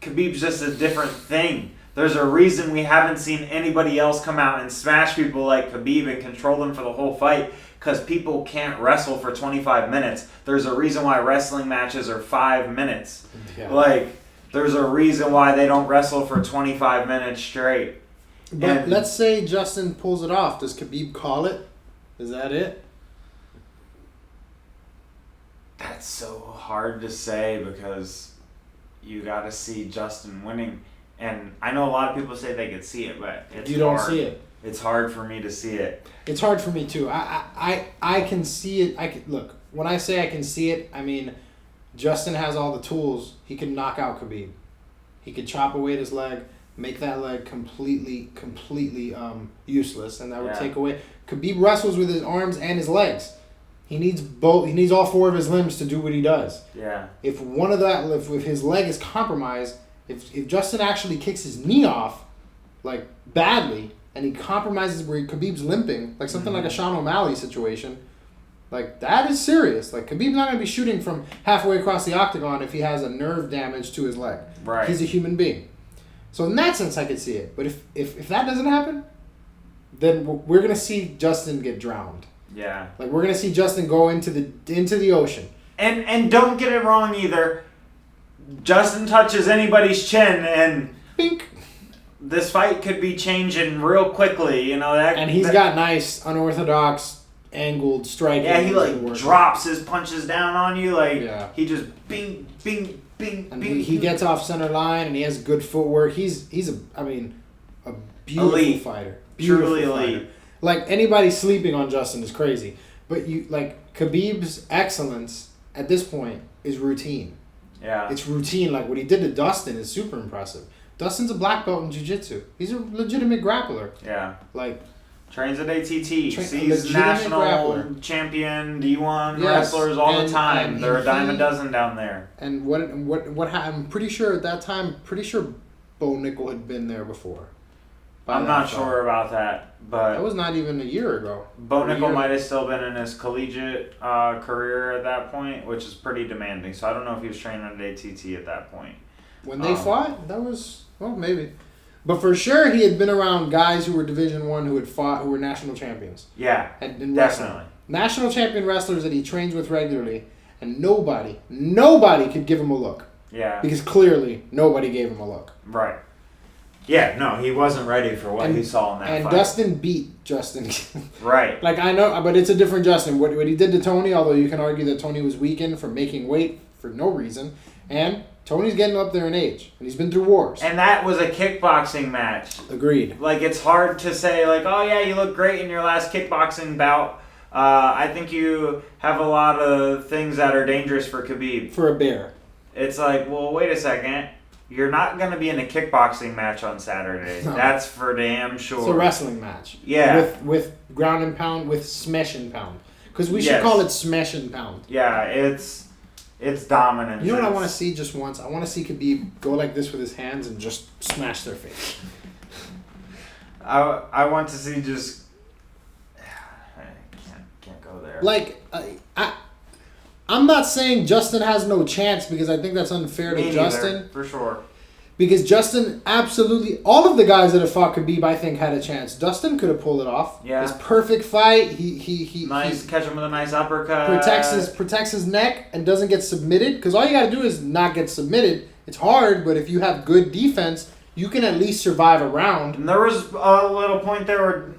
Khabib's just a different thing. There's a reason we haven't seen anybody else come out and smash people like Khabib and control them for the whole fight because people can't wrestle for 25 minutes. There's a reason why wrestling matches are 5 minutes. Yeah. Like, there's a reason why they don't wrestle for 25 minutes straight. But let's say Justin pulls it off. Does Khabib call it? Is that it? That's so hard to say because you got to see Justin winning. And I know a lot of people say they could see it, but it's you don't hard. See it. It's hard for me to see it. It's hard for me too. I can see it. Look, when I say I can see it, I mean Justin has all the tools. He can knock out Khabib. He could chop away at his leg, make that leg completely useless, and that would take away. Khabib wrestles with his arms and his legs. He needs both. He needs all 4 of his limbs to do what he does. Yeah. If his leg is compromised. If Justin actually kicks his knee off, like, badly, and he compromises where Khabib's limping, like something like a Sean O'Malley situation, like, that is serious. Like, Khabib's not going to be shooting from halfway across the octagon if he has a nerve damage to his leg. Right. He's a human being. So in that sense, I could see it. But if that doesn't happen, then we're going to see Justin get drowned. Yeah. Like, we're going to see Justin go into the ocean. And don't get it wrong either. Justin touches anybody's chin and Bink. This fight could be changing real quickly, you know that. And he's got nice, unorthodox, angled striking. Yeah, he like drops his punches down on you, like he just bing, bing, bing, and bing. He gets off center line and he has good footwork. He's a beautiful elite fighter, truly elite. Fighter. Like anybody sleeping on Justin is crazy, but Khabib's excellence at this point is routine. Yeah. It's routine. Like, what he did to Dustin is super impressive. Dustin's a black belt in jiu-jitsu. He's a legitimate grappler. Yeah. Like, trains at ATT. Sees national grappler. Champion D1 wrestlers all the time. There are a dime a dozen down there. And what I'm pretty sure at that time, Bo Nickel had been there before. I'm not sure about that, but that was not even a year ago. Bo Nickel might have still been in his collegiate career at that point, which is pretty demanding. So I don't know if he was training at ATT at that point. When they fought, that was maybe, but for sure he had been around guys who were Division I who had fought, who were national champions. Yeah, and definitely national champion wrestlers that he trains with regularly, and nobody could give him a look. Yeah, because clearly nobody gave him a look. Right. Yeah, no, he wasn't ready for what he saw in that fight. And Dustin beat Justin. Right. Like, I know, but it's a different Justin. What he did to Tony, although you can argue that Tony was weakened from making weight for no reason, and Tony's getting up there in age, and he's been through wars. And that was a kickboxing match. Agreed. Like, it's hard to say, like, oh, yeah, you look great in your last kickboxing bout. I think you have a lot of things that are dangerous for Khabib. For a bear. It's like, well, wait a second. You're not going to be in a kickboxing match on Saturday. No. That's for damn sure. It's a wrestling match. Yeah. With ground and pound, with smash and pound. Because we should call it smash and pound. Yeah, it's dominant. You know what I want to see just once? I want to see Khabib go like this with his hands and just smash their face. I want to see just... I can't go there. Like, I'm not saying Justin has no chance because I think that's unfair to Justin. For sure. Because Justin absolutely... All of the guys that have fought Khabib, I think, had a chance. Dustin could have pulled it off. Yeah. His perfect fight. He catch him with a nice uppercut. Protects his neck and doesn't get submitted. Because all you got to do is not get submitted. It's hard, but if you have good defense, you can at least survive a round. And there was a little point there where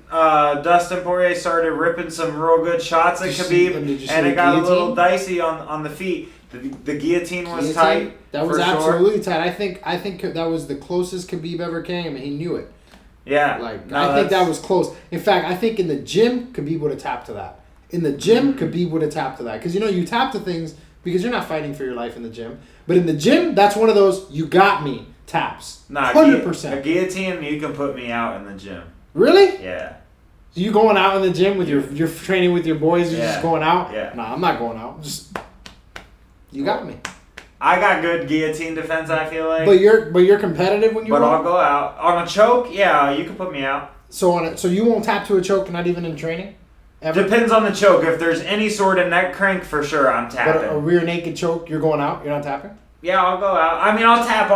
Dustin Poirier started ripping some real good shots at Khabib, and it got a little dicey on the feet. The guillotine was tight. That was absolutely tight. I think that was the closest Khabib ever came, and he knew it. Yeah. I think that was close. In fact, I think in the gym, Khabib would have tapped to that. In the gym, Khabib would have tapped to that. Because, you tap to things because you're not fighting for your life in the gym. But in the gym, that's one of those, you got me taps. Nah, 100%. A guillotine, you can put me out in the gym. Really? Yeah. So you going out in the gym with you're training with your boys? You're Yeah. just going out? Yeah. Nah, I'm not going out. Just you got me. I got good guillotine defense, I feel like. But you're competitive when you're. But I'll go out on a choke. Yeah, you can put me out. So you won't tap to a choke, not even in training. Ever? Depends on the choke. If there's any sort of neck crank, for sure I'm But tapping. a rear naked choke, you're going out. You're not tapping. Yeah, I'll go out. I mean, I'll tap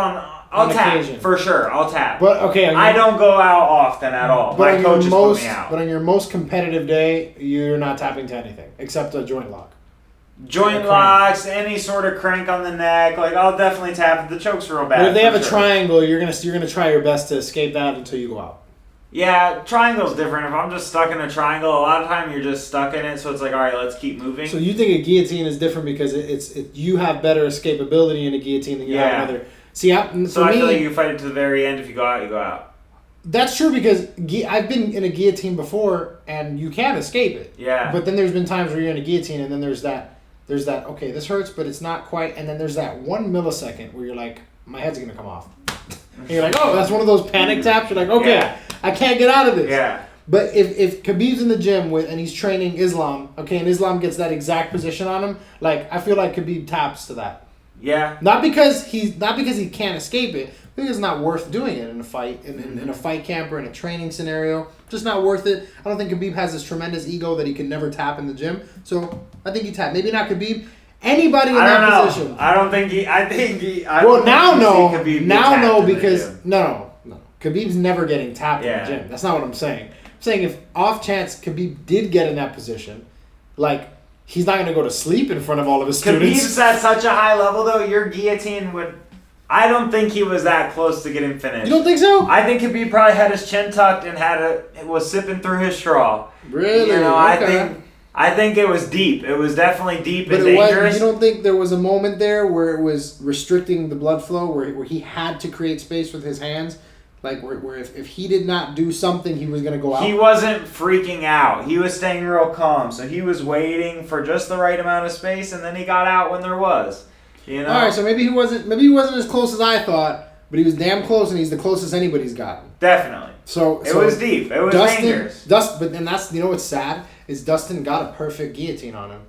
I'll tap occasion. for sure. I'll tap. But okay, I don't go out often at all. My coaches put me out. But on your most competitive day, you're not tapping to anything except a joint lock. Joint locks, any sort of crank on the neck, like I'll definitely tap if the choke's real bad. But if they have a sure. triangle, you're gonna try your best to escape that until you go out. Yeah, triangle's different. If I'm just stuck in a triangle, a lot of time you're just stuck in it, so it's like, all right, let's keep moving. So you think a guillotine is different because you have better escapability in a guillotine than you have in other. See, I feel like you fight it to the very end. If you go out, you go out. That's true because I've been in a guillotine before and you can escape it. Yeah. But then there's been times where you're in a guillotine and then there's that okay, this hurts, but it's not quite, and then there's that 1 millisecond where you're like, my head's gonna come off. And you're like, oh, that's one of those panic taps. You're like, okay, I can't get out of this. Yeah. But if Khabib's in the gym and he's training Islam, okay, and Islam gets that exact position on him, like I feel like Khabib taps to that. Yeah. Not because he can't escape it, because it's not worth doing it in a fight, in a fight camp or in a training scenario. Just not worth it. I don't think Khabib has this tremendous ego that he can never tap in the gym. So I think he tapped. Maybe not Khabib. Anybody in that position. I don't think he. I think he. Well, now no. Now no, in the because gym. no. Khabib's never getting tapped in Yeah. the gym. That's not what I'm saying. I'm saying if off chance Khabib did get in that position, like he's not going to go to sleep in front of all of his students. Khabib's at such a high level, though. Your guillotine would. I don't think he was that close to getting finished. You don't think so? I think Khabib probably had his chin tucked and was sipping through his straw. Really? You know, Okay. I think it was deep. It was definitely deep But and it was, dangerous. you don't think there was a moment there where it was restricting the blood flow, where he had to create space with his hands? Like, where if he did not do something, he was going to go out? He wasn't freaking out. He was staying real calm. So he was waiting for just the right amount of space, and then he got out when there was. You know? All right, so maybe he wasn't as close as I thought, but he was damn close, and he's the closest anybody's gotten. Definitely. So it was deep. It was dangerous. But then that's, you know what's sad? Is Dustin got a perfect guillotine on him,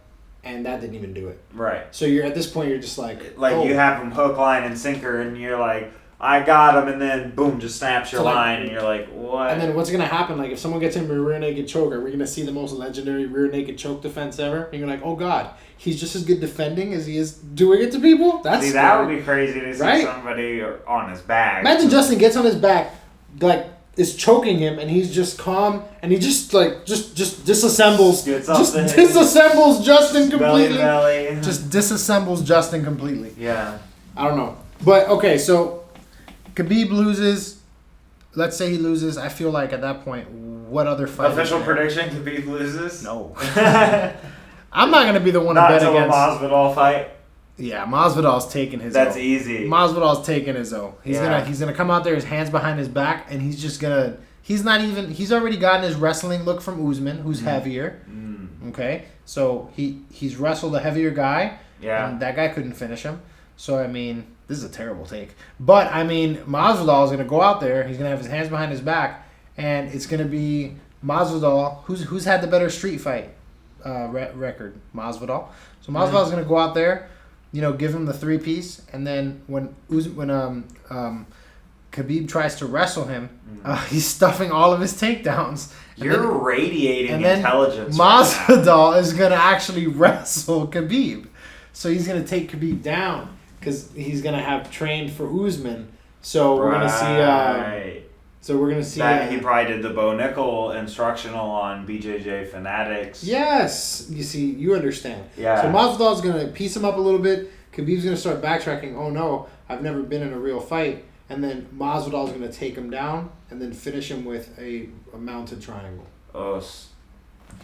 and that didn't even do it. Right. So you're at this point, you're just like you have him hook, line, and sinker, and you're like, I got him, and then boom, just snaps your line, and you're like, what? And then what's gonna happen? Like if someone gets him a rear naked choke, are we gonna see the most legendary rear naked choke defense ever? And you're like, oh god, he's just as good defending as he is doing it to people. That would be crazy to see somebody on his back. Imagine Justin gets on his back, like is choking him, and he's just calm, and he just disassembles, disassembles Justin completely. Belly. Just disassembles Justin completely. Yeah. I don't know, but okay, so Khabib loses. Let's say he loses. I feel like at that point, what other fight? Official prediction: Khabib loses. No. I'm not gonna be the one to bet against. Not until a Masvidal fight. Yeah, Masvidal's taking his. That's easy. Masvidal's taking his O. He's gonna come out there, his hands behind his back, and he's just gonna. He's already gotten his wrestling look from Usman, who's heavier. Okay, so he's wrestled a heavier guy. Yeah. And that guy couldn't finish him. So I mean, this is a terrible take. But I mean, Masvidal is gonna go out there. He's gonna have his hands behind his back, and it's gonna be Masvidal who's had the better street fight record. Masvidal. So Masvidal's gonna go out there. You know, give him the 3-piece, and then when Khabib tries to wrestle him, he's stuffing all of his takedowns. You're radiating intelligence. Masvidal is gonna actually wrestle Khabib, so he's gonna take Khabib down because he's gonna have trained for Usman. So we're gonna see. So we're gonna see that he probably did the Bo Nickel instructional on BJJ Fanatics. Yes, you see, you understand. Yeah. So Masvidal's gonna piece him up a little bit. Khabib's gonna start backtracking. Oh no, I've never been in a real fight. And then Masvidal's gonna take him down and then finish him with a mounted triangle. Oh.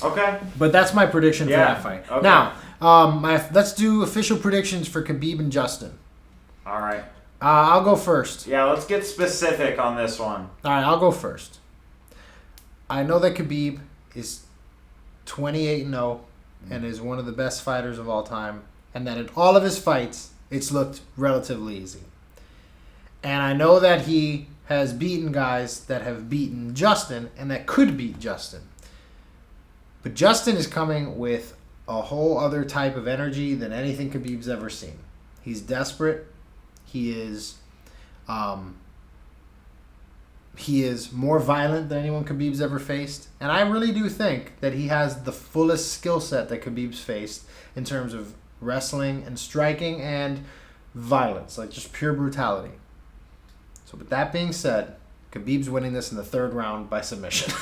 Okay. But that's my prediction for that fight. Okay. Now, let's do official predictions for Khabib and Justin. All right. I'll go first. Yeah, let's get specific on this one. All right, I'll go first. I know that Khabib is 28-0 and is one of the best fighters of all time, and that in all of his fights, it's looked relatively easy. And I know that he has beaten guys that have beaten Justin and that could beat Justin. But Justin is coming with a whole other type of energy than anything Khabib's ever seen. He's desperate. He is more violent than anyone Khabib's ever faced. And I really do think that he has the fullest skill set that Khabib's faced in terms of wrestling and striking and violence, like just pure brutality. So with that being said, Khabib's winning this in the 3rd round by submission.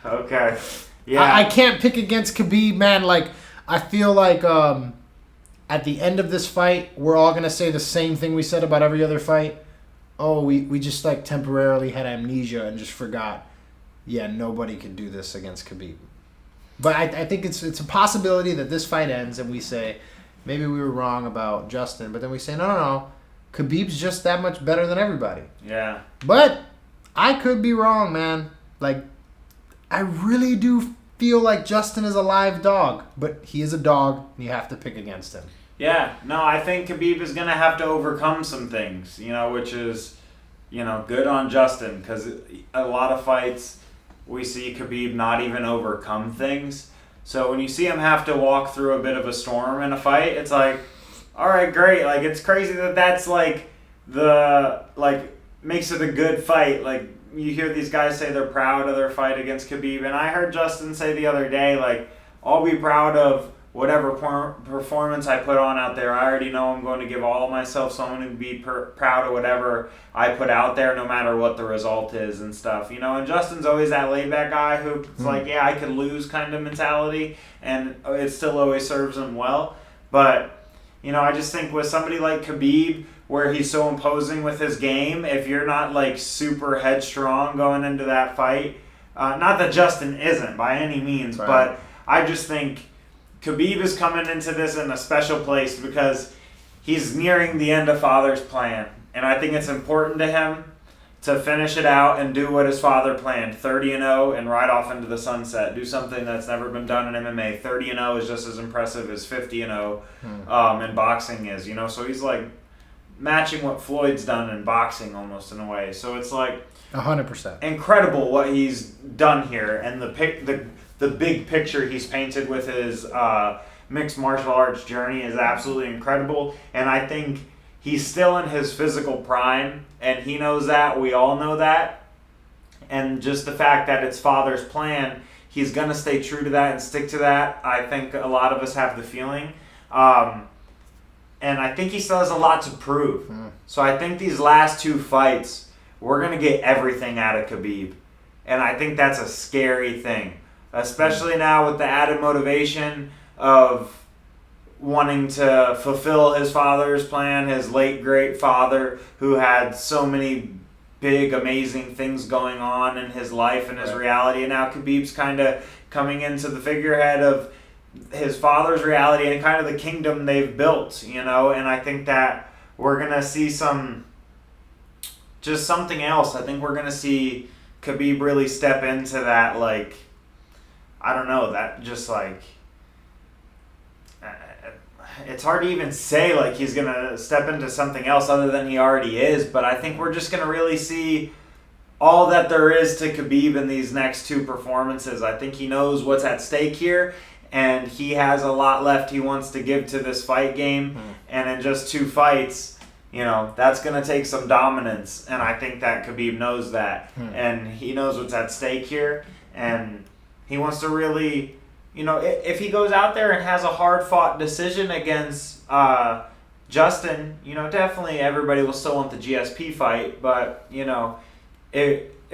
Okay. Yeah. I can't pick against Khabib, man. Like, I feel like at the end of this fight, we're all going to say the same thing we said about every other fight. Oh, we just like temporarily had amnesia and just forgot. Yeah, nobody can do this against Khabib. But I think it's a possibility that this fight ends and we say, maybe we were wrong about Justin. But then we say, no. Khabib's just that much better than everybody. Yeah. But I could be wrong, man. Like, I really do feel like Justin is a live dog. But he is a dog, and you have to pick against him. Yeah. No, I think Khabib is going to have to overcome some things, which is, good on Justin. Because a lot of fights, we see Khabib not even overcome things. So when you see him have to walk through a bit of a storm in a fight, it's like, all right, great. Like, it's crazy that's like makes it a good fight. Like, you hear these guys say they're proud of their fight against Khabib, and I heard Justin say the other day, like, I'll be proud of whatever performance I put on out there. I already know I'm going to give all of myself, so I'm going to be proud of whatever I put out there, no matter what the result is and stuff. And Justin's always that laid-back guy who's like, yeah, I could lose kind of mentality, and it still always serves him well. But I just think with somebody like Khabib, where he's so imposing with his game, if you're not like super headstrong going into that fight, not that Justin isn't by any means, right. But I just think Khabib is coming into this in a special place because he's nearing the end of Father's plan. And I think it's important to him to finish it out and do what his father planned, 30-0 and ride off into the sunset. Do something that's never been done in MMA. 30-0 is just as impressive as 50-0 in boxing is, So he's like matching what Floyd's done in boxing almost in a way. So it's like 100% incredible what he's done here, and the big picture he's painted with his mixed martial arts journey is absolutely incredible. And I think he's still in his physical prime, and he knows that. We all know that. And just the fact that it's Father's plan, he's going to stay true to that and stick to that. I think a lot of us have the feeling. And I think he still has a lot to prove. So I think these last 2 fights, we're going to get everything out of Khabib. And I think that's a scary thing, especially now with the added motivation of wanting to fulfill his father's plan, his late great father, who had so many big, amazing things going on in his life and his reality. And now Khabib's kind of coming into the figurehead of his father's reality and kind of the kingdom they've built, And I think that we're going to see something else. I think we're going to see Khabib really step into that, like, I don't know, that just like, it's hard to even say like he's going to step into something else other than he already is, but I think we're just going to really see all that there is to Khabib in these next 2 performances. I think he knows what's at stake here, and he has a lot left he wants to give to this fight game, and in just 2 fights, that's going to take some dominance, and I think that Khabib knows that, and he knows what's at stake here, and he wants to really... if he goes out there and has a hard-fought decision against Justin, definitely everybody will still want the GSP fight, but,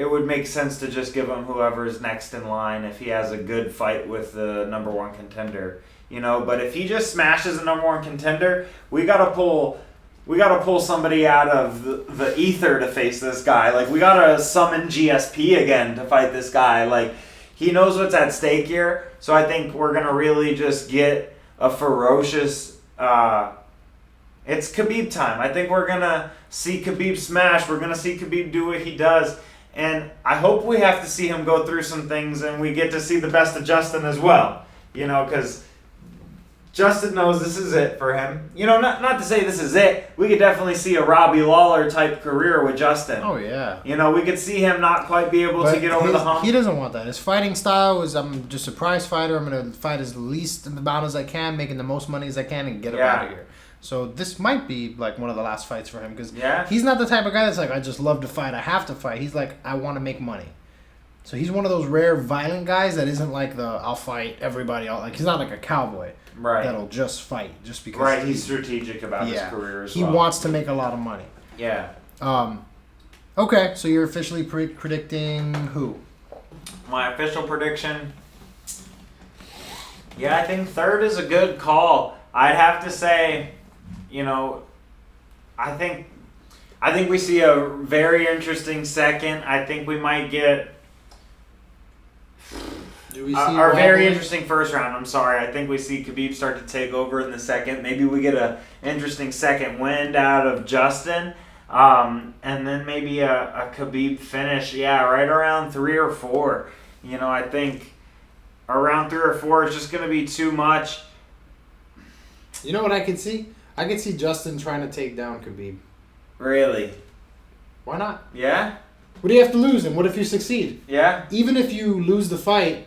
it would make sense to just give him whoever's next in line if he has a good fight with the number 1 contender, But if he just smashes the number 1 contender, we gotta pull somebody out of the ether to face this guy. Like, we gotta summon GSP again to fight this guy. Like, he knows what's at stake here, so I think we're going to really just get a ferocious... it's Khabib time. I think we're going to see Khabib smash. We're going to see Khabib do what he does. And I hope we have to see him go through some things and we get to see the best of Justin as well. Because Justin knows this is it for him. You know, not to say this is it. We could definitely see a Robbie Lawler type career with Justin. Oh, yeah. You know, we could see him not quite be able to get over the hump. He doesn't want that. His fighting style is, I'm just a prize fighter. I'm going to fight as least amount as I can, making the most money as I can, and get him out of here. So this might be like one of the last fights for him, because he's not the type of guy that's like, I just love to fight, I have to fight. He's like, I want to make money. So he's one of those rare violent guys that isn't like the I'll fight everybody. Like he's not like a cowboy that'll just fight just because. He's strategic about his career as well. He wants to make a lot of money. Yeah. Okay, so you're officially predicting who? My official prediction. Yeah, I think third is a good call. I'd have to say, you know, I think we see a very interesting second. I think we might get. Our very interesting first round. I'm sorry. I think we see Khabib start to take over in the second. Maybe we get a interesting second wind out of Justin, and then maybe a Khabib finish. Yeah, right around 3 or 4. You know, I think around 3 or 4 is just going to be too much. You know what I could see? I could see Justin trying to take down Khabib. Really? Why not? Yeah. What do you have to lose, and what if you succeed? Yeah. Even if you lose the fight,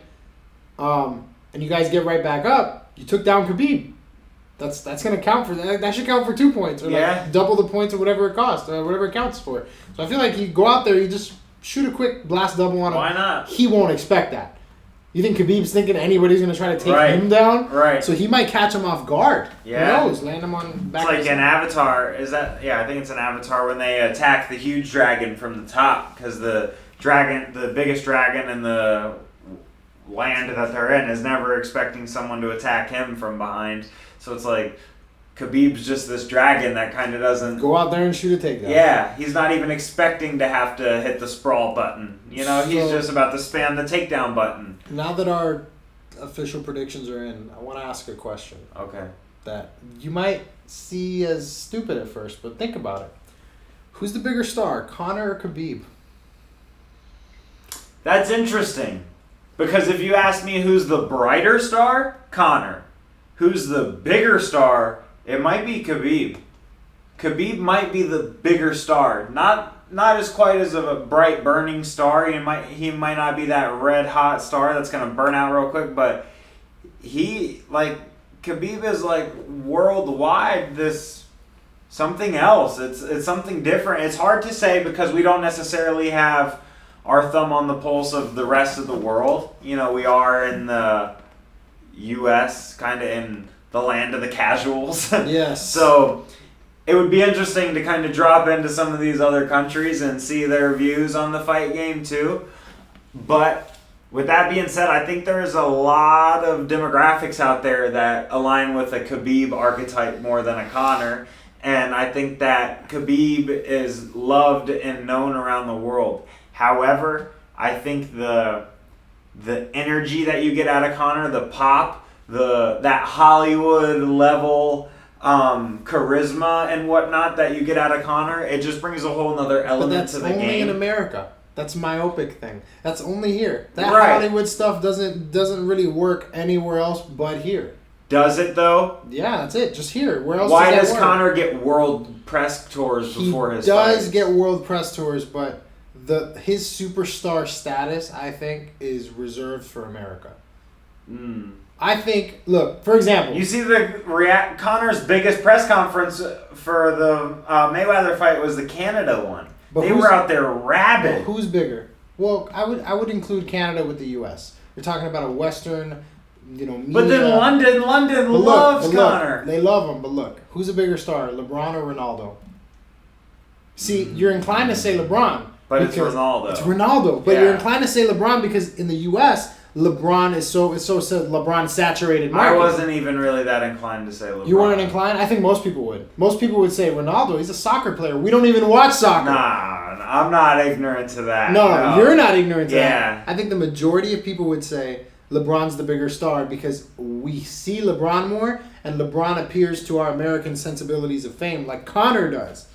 and you guys get right back up, you took down Khabib. That's gonna count for that. That should count for 2 points, or like double the points, or whatever it costs, or whatever it counts for. So I feel like you go out there, you just shoot a quick blast double on him. Why not? He won't expect that. You think Khabib's thinking anybody's gonna try to take him down? Right. So he might catch him off guard. Yeah. Who knows? Land him on back. It's like an Avatar. Is that? Yeah, I think it's an Avatar when they attack the huge dragon from the top, because the biggest dragon in the land that they're in, is never expecting someone to attack him from behind. So it's like Khabib's just this dragon that kind of doesn't go out there and shoot a takedown. Yeah, he's not even expecting to have to hit the sprawl button. You know, he's just about to spam the takedown button. Now that our official predictions are in, I want to ask a question. Okay. That you might see as stupid at first, but think about it. Who's the bigger star, Conor or Khabib? That's interesting. Because if you ask me who's the brighter star, Conor. Who's the bigger star, it might be Khabib. Khabib might be the bigger star. Not as quite as of a bright burning star. He might not be that red hot star that's gonna burn out real quick, but Khabib is like worldwide this something else. It's something different. It's hard to say because we don't necessarily have our thumb on the pulse of the rest of the world. You know, we are in the U.S., kind of in the land of the casuals. Yes. So it would be interesting to kind of drop into some of these other countries and see their views on the fight game too. But with that being said, I think there's a lot of demographics out there that align with a Khabib archetype more than a Conor. And I think that Khabib is loved and known around the world. However, I think the energy that you get out of Conor, the pop, that Hollywood level charisma and whatnot that you get out of Conor, it just brings a whole nother element to the game. But that's only in America. That's myopic thing. That's only here. That Hollywood stuff doesn't really work anywhere else but here. Does it though? Yeah, that's it. Just here. Where else? Why does Conor get world press tours before his fights? He does get world press tours, but his superstar status, I think, is reserved for America. I think, look, for example, you see Conor's biggest press conference for the Mayweather fight was the Canada one. They were out there rabid. Who's bigger? Well, I would include Canada with the U.S. You're talking about a Western, media. But then London loves Conor. They love him, but look, who's a bigger star, LeBron or Ronaldo? See, you're inclined to say LeBron. But it's Ronaldo. It's Ronaldo. But you're inclined to say LeBron because in the U.S., LeBron is so LeBron saturated market. I wasn't even really that inclined to say LeBron. You weren't inclined? I think most people would. Most people would say Ronaldo. He's a soccer player. We don't even watch soccer. Nah, I'm not ignorant to that. No, you're not ignorant to that. I think the majority of people would say LeBron's the bigger star because we see LeBron more, and LeBron appears to our American sensibilities of fame like Conor does.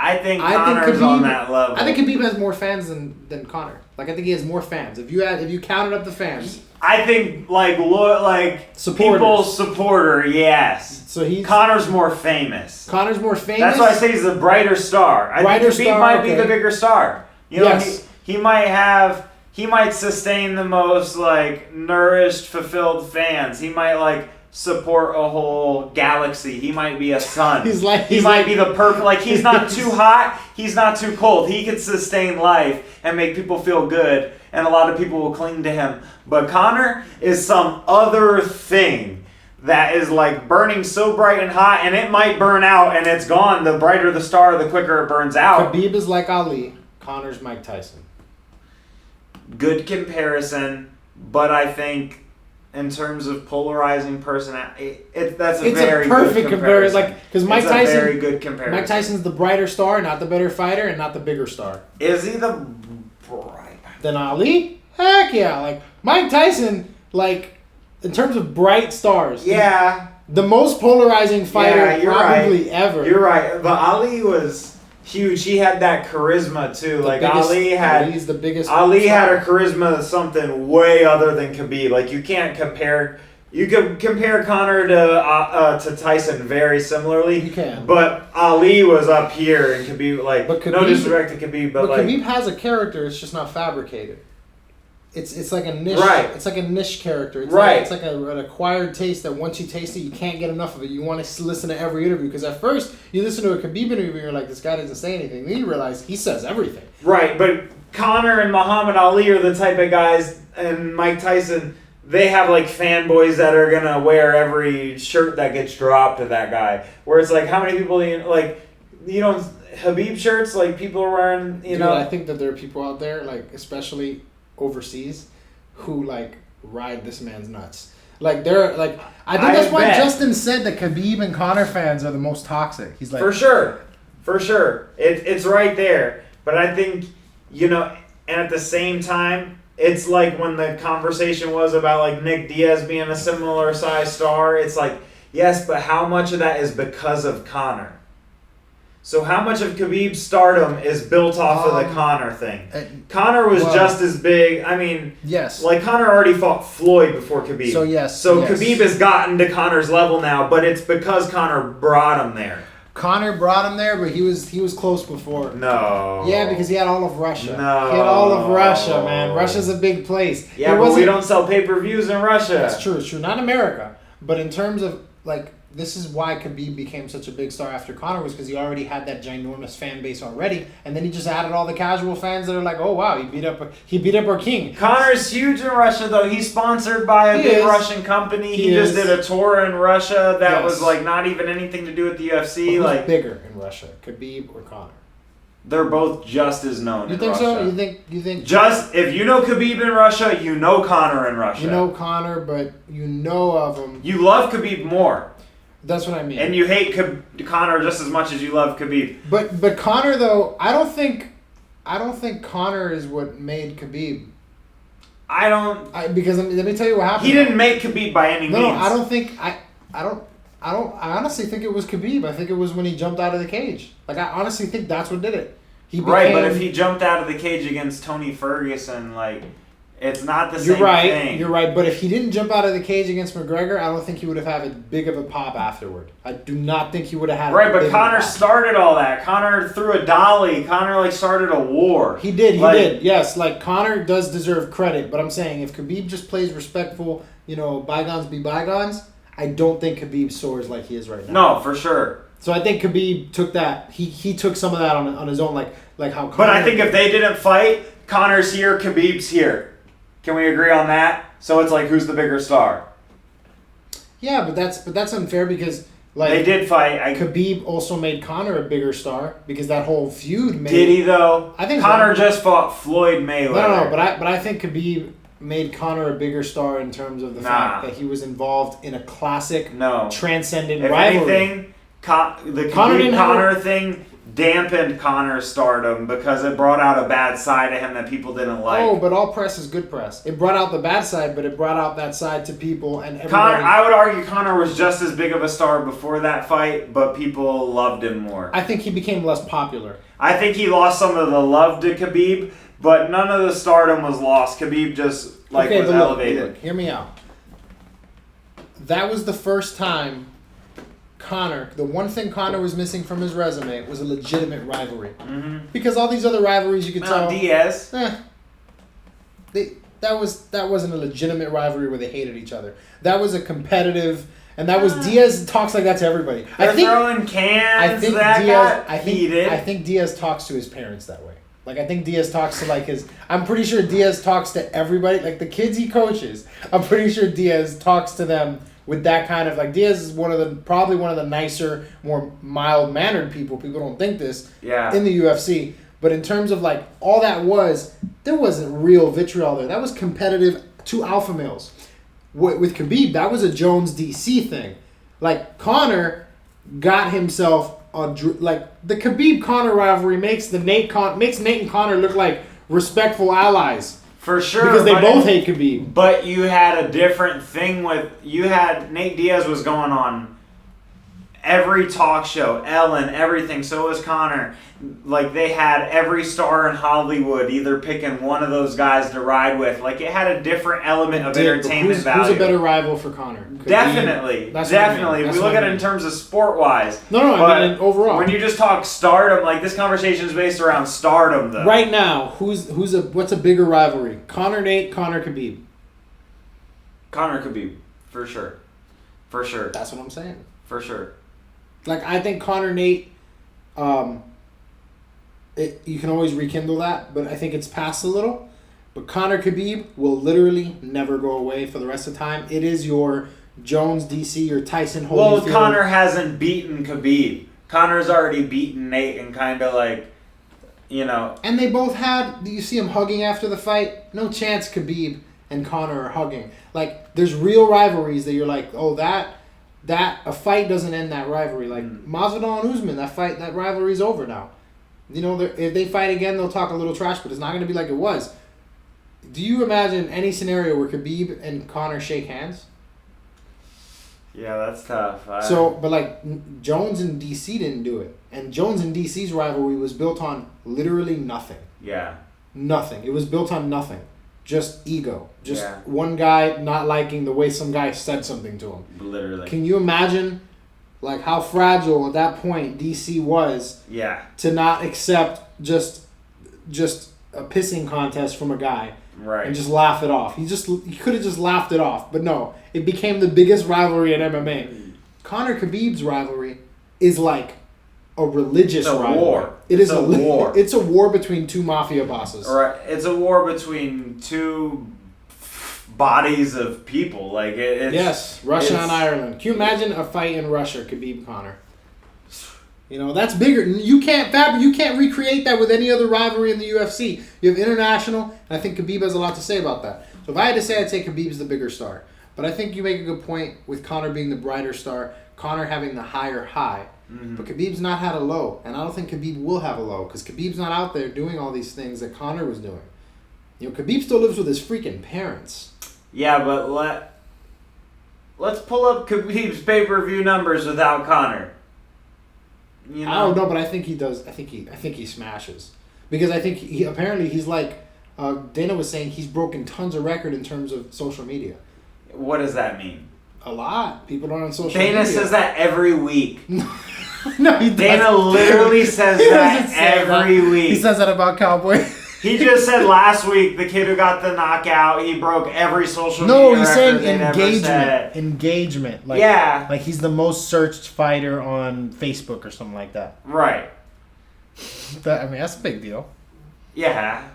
I think Conor's on that level. I think Khabib has more fans than Conor. Like I think he has more fans. If you counted up the fans, I think supporters. people's supporter. Yes. So Conor's more famous. Connor's more famous. That's why I say he's the brighter star. I think Khabib might be the bigger star. You know, yes. he might sustain the most like nourished, fulfilled fans. He might support a whole galaxy. He might be a sun. He might be the perfect. Like he's not too hot. He's not too cold. He can sustain life and make people feel good, and a lot of people will cling to him. But Conor is some other thing that is like burning so bright and hot, and it might burn out and it's gone. The brighter the star, the quicker it burns out. Khabib is like Ali. Conor's Mike Tyson. Good comparison, but I think in terms of polarizing personality, that's a very perfect good comparison. Like because Mike Tyson, very good comparison. Mike Tyson's the brighter star, not the better fighter, and not the bigger star. Is he the bright? Than Ali? Heck yeah! Like Mike Tyson, like in terms of bright stars. Yeah. The most polarizing fighter probably ever. You're right, but Ali was huge. He had that charisma too. Ali's the biggest. Ali had a charisma something way other than Khabib. Like you can't compare. You can compare Conor to Tyson very similarly. You can. But Ali was up here, and Khabib no disrespect to Khabib, but Khabib has a character. It's just not fabricated. It's like a niche. Right. It's like a niche character. It's right. It's like an acquired taste that once you taste it, you can't get enough of it. You want to listen to every interview because at first you listen to a Khabib interview and you're like, this guy doesn't say anything. Then you realize he says everything. Right, but Conor and Muhammad Ali are the type of guys, and Mike Tyson, they have like fanboys that are gonna wear every shirt that gets dropped to that guy. Where it's like, how many people Khabib shirts like people are wearing? Dude, I think that there are people out there especially overseas who ride this man's nuts. I think that's why Justin said that Khabib and Conor fans are the most toxic. He's like, for sure, it's right there. But I think and at the same time, it's like when the conversation was about Nick Diaz being a similar size star. It's like, yes, but how much of that is because of Conor? So how much of Khabib's stardom is built off of the Conor thing? Conor was just as big. I mean, yes. Conor already fought Floyd before Khabib. So yes. Khabib has gotten to Conor's level now, but it's because Conor brought him there. Conor brought him there, but he was close before. No. Yeah, because he had all of Russia. No. He had all of Russia, man. Russia's a big place. Yeah, but we don't sell pay-per-views in Russia. That's true. It's true. Not America. But in terms of, this is why Khabib became such a big star after Conor, was because he already had that ginormous fan base already, and then he just added all the casual fans that are like, oh wow, he beat up our king. Conor's huge in Russia though. He's sponsored by a big Russian company. He just did a tour in Russia that was not even anything to do with the UFC. Who's bigger in Russia, Khabib or Conor? They're both just as known. You think so? You think? Just if you know Khabib in Russia, you know Conor in Russia. You know Conor, but you know of him. You love Khabib more. That's what I mean. And you hate Conor just as much as you love Khabib. But Conor though, I don't think Conor is what made Khabib. Because let me tell you what happened. He didn't make Khabib by any means. No, I don't think I honestly think it was Khabib. I think it was when he jumped out of the cage. I honestly think that's what did it. Right, but if he jumped out of the cage against Tony Ferguson, it's not the same thing. You're right, but if he didn't jump out of the cage against McGregor, I don't think he would have had as big of a pop afterward. I do not think he would have had. Right, but Conor started all that. Conor threw a dolly. Conor started a war. He did. Yes, Conor does deserve credit, but I'm saying if Khabib just plays respectful, bygones be bygones, I don't think Khabib soars like he is right now. No, for sure. So I think Khabib took that. He took some of that on his own, like how. Conor, but I think if they didn't fight, Conor's here, Khabib's here. Can we agree on that? So it's who's the bigger star? Yeah, but that's unfair because they did fight. Khabib also made Conor a bigger star because that whole feud made. Did he though? I think Conor just fought Floyd Mayweather. No, but I think Khabib made Conor a bigger star in terms of the fact that he was involved in a classic, transcendent rivalry. If anything, the Khabib-Conor thing dampened Conor's stardom because it brought out a bad side of him that people didn't like. Oh, but all press is good press. It brought out the bad side, but it brought out that side to people and everybody. I would argue Conor was just as big of a star before that fight, but people loved him more. I think he became less popular. I think he lost some of the love to Khabib, but none of the stardom was lost. Khabib just was elevated. Look, hear me out. That was the first time Conor, the one thing Conor was missing from his resume was a legitimate rivalry. Mm-hmm. Because all these other rivalries you could tell. Diaz. That wasn't a legitimate rivalry where they hated each other. That was a competitive, and that was Diaz talks like that to everybody. They're throwing cans. I think I think Diaz talks to his parents that way. Like I think Diaz talks to like his. I'm pretty sure Diaz talks to everybody, like the kids he coaches. I'm pretty sure Diaz talks to them with that kind of like Diaz is probably one of the nicer, more mild mannered people. People don't think this. Yeah. In the UFC, but in terms of like all that there wasn't real vitriol there. That was competitive two alpha males. With Khabib, that was a Jones DC thing. Like Conor got himself like the Khabib Conor rivalry makes Nate and Conor look like respectful allies. For sure. Because they both hate Khabib. But you had a different thing Nate Diaz was going on every talk show, Ellen, everything. So was Conor. Like they had every star in Hollywood either picking one of those guys to ride with. Like it had a different element of entertainment value. Who's a better rival for Conor? Definitely. If we look at it in terms of sport-wise. No, I mean overall. When you just talk stardom, like this conversation is based around stardom, though. Right now, what's a bigger rivalry? Conor Nate, Conor Khabib. Conor Khabib, for sure. That's what I'm saying. For sure. Like I think Conor Nate, you can always rekindle that, but I think it's passed a little. But Conor Khabib will literally never go away for the rest of the time. It is your Jones DC, your Tyson Holyfield. Well, Conor hasn't beaten Khabib. Conor's already beaten Nate and kind of like, And they both had. Do you see them hugging after the fight? No chance Khabib and Conor are hugging. Like there's real rivalries that you're like, oh that a fight doesn't end that rivalry. Like Masvidal and Usman, that rivalry's over now. If they fight again, they'll talk a little trash, but it's not going to be like it was. Do you imagine any scenario where Khabib and Conor shake hands? Yeah, that's tough. But like Jones and DC didn't do it, and Jones and DC's rivalry was built on literally nothing. Yeah. Nothing. It was built on nothing. Just ego. Just one guy not liking the way some guy said something to him. Literally. Can you imagine, like how fragile at that point DC was? Yeah. To not accept just a pissing contest from a guy. Right. And just laugh it off. He could have just laughed it off, but no, it became the biggest rivalry in MMA. Conor Khabib's rivalry is like a religious rivalry. War. It's a war. It's a war between two mafia bosses. Right. It's a war between two bodies of people. Like yes, Russia and Ireland. Can you imagine a fight in Russia, Khabib Conor? That's bigger. You can't recreate that with any other rivalry in the UFC. You have international, and I think Khabib has a lot to say about that. So if I had to say, I'd say Khabib's the bigger star. But I think you make a good point with Conor being the brighter star, Conor having the higher high. Mm-hmm. But Khabib's not had a low, and I don't think Khabib will have a low, because Khabib's not out there doing all these things that Conor was doing. Khabib still lives with his freaking parents. Yeah, but let's pull up Khabib's pay-per-view numbers without Conor. I don't know, but I think he does. I think he smashes, because I think he's like Dana was saying, he's broken tons of record in terms of social media. What does that mean? A lot. People are on social media. Dana says that every week. No, he doesn't. Dana literally says that every week. He says that about Cowboy. He just said last week the kid who got the knockout, he broke every social media No, he's record saying engagement. Engagement. Like, yeah. Like he's the most searched fighter on Facebook or something like that. Right. That's a big deal. Yeah.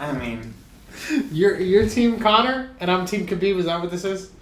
I mean. You're Team Conor and I'm Team Khabib. Is that what this is?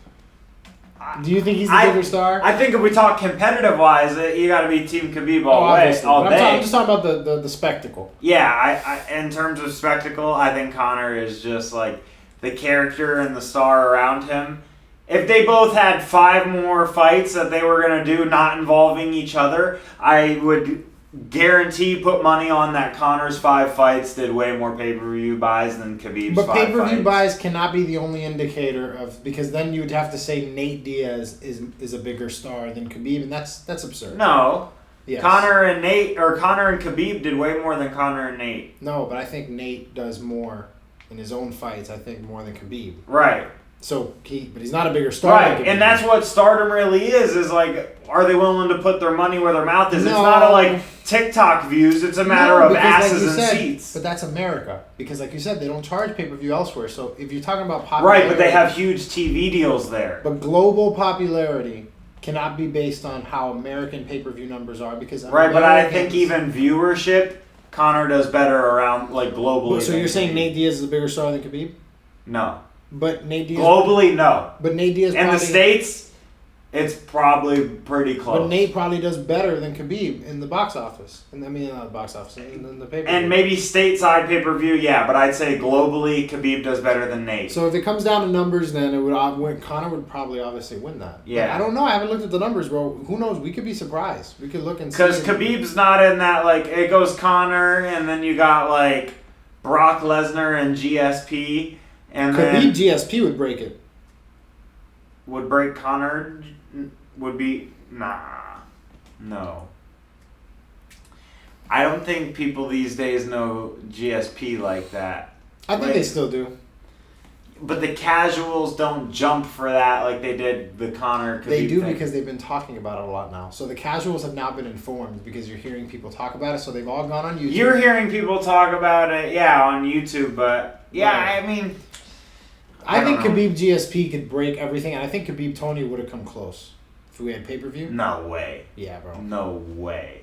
Do you think he's the bigger star? I think if we talk competitive-wise, you got to be Team Khabib all day. I'm just talking about the spectacle. Yeah, I in terms of spectacle, I think Conor is just like the character and the star around him. If they both had 5 more fights that they were going to do not involving each other, I would guarantee put money on that Conor's 5 fights did way more pay-per-view buys than Khabib's 5 But pay-per-view fights. buys cannot be the only indicator of, because then you would have to say Nate Diaz is a bigger star than Khabib, and that's absurd. No. Yes. Connor and Khabib did way more than Connor and Nate. No, but I think Nate does more in his own fights, I think, more than Khabib. Right. So but he's not a bigger star. Right, and that's what stardom really is like, are they willing to put their money where their mouth is? No. It's not like TikTok views, it's a matter of asses and seats. But that's America. Because like you said, they don't charge pay-per-view elsewhere. So if you're talking about popularity... Right, but they have huge TV deals there. But global popularity cannot be based on how American pay-per-view numbers are, because... Right, but I think even viewership, Conor does better around, like, globally. So you're saying Nate Diaz is a bigger star than Khabib? No. But Nate Diaz... Globally, no. But Nate Diaz in the States, it's probably pretty close. But Nate probably does better than Khabib in the box office. And I mean, not the box office, in the pay-per-view. And maybe stateside pay-per-view, yeah, but I'd say globally, Khabib does better than Nate. So if it comes down to numbers, then it would Conor would probably obviously win that. Yeah. But I don't know. I haven't looked at the numbers, bro. Who knows? We could be surprised. We could look and see. Because Khabib's not in that, like, it goes Conor, and then you got, like, Brock Lesnar and GSP. And Khabib then GSP would break it. would break Conor, would be, no. I don't think people these days know GSP like that. I think they still do. But the casuals don't jump for that like they did the Conor Khabib They do thing. because they've been talking about it a lot now. So the casuals have now been informed because you're hearing people talk about it. So they've all gone on YouTube. You're hearing people talk about it, yeah, on YouTube, but yeah, Right. I mean, I think don't know. Khabib GSP could break everything, and I think Khabib Tony would have come close if we had pay-per-view. no way. Yeah, bro. No way.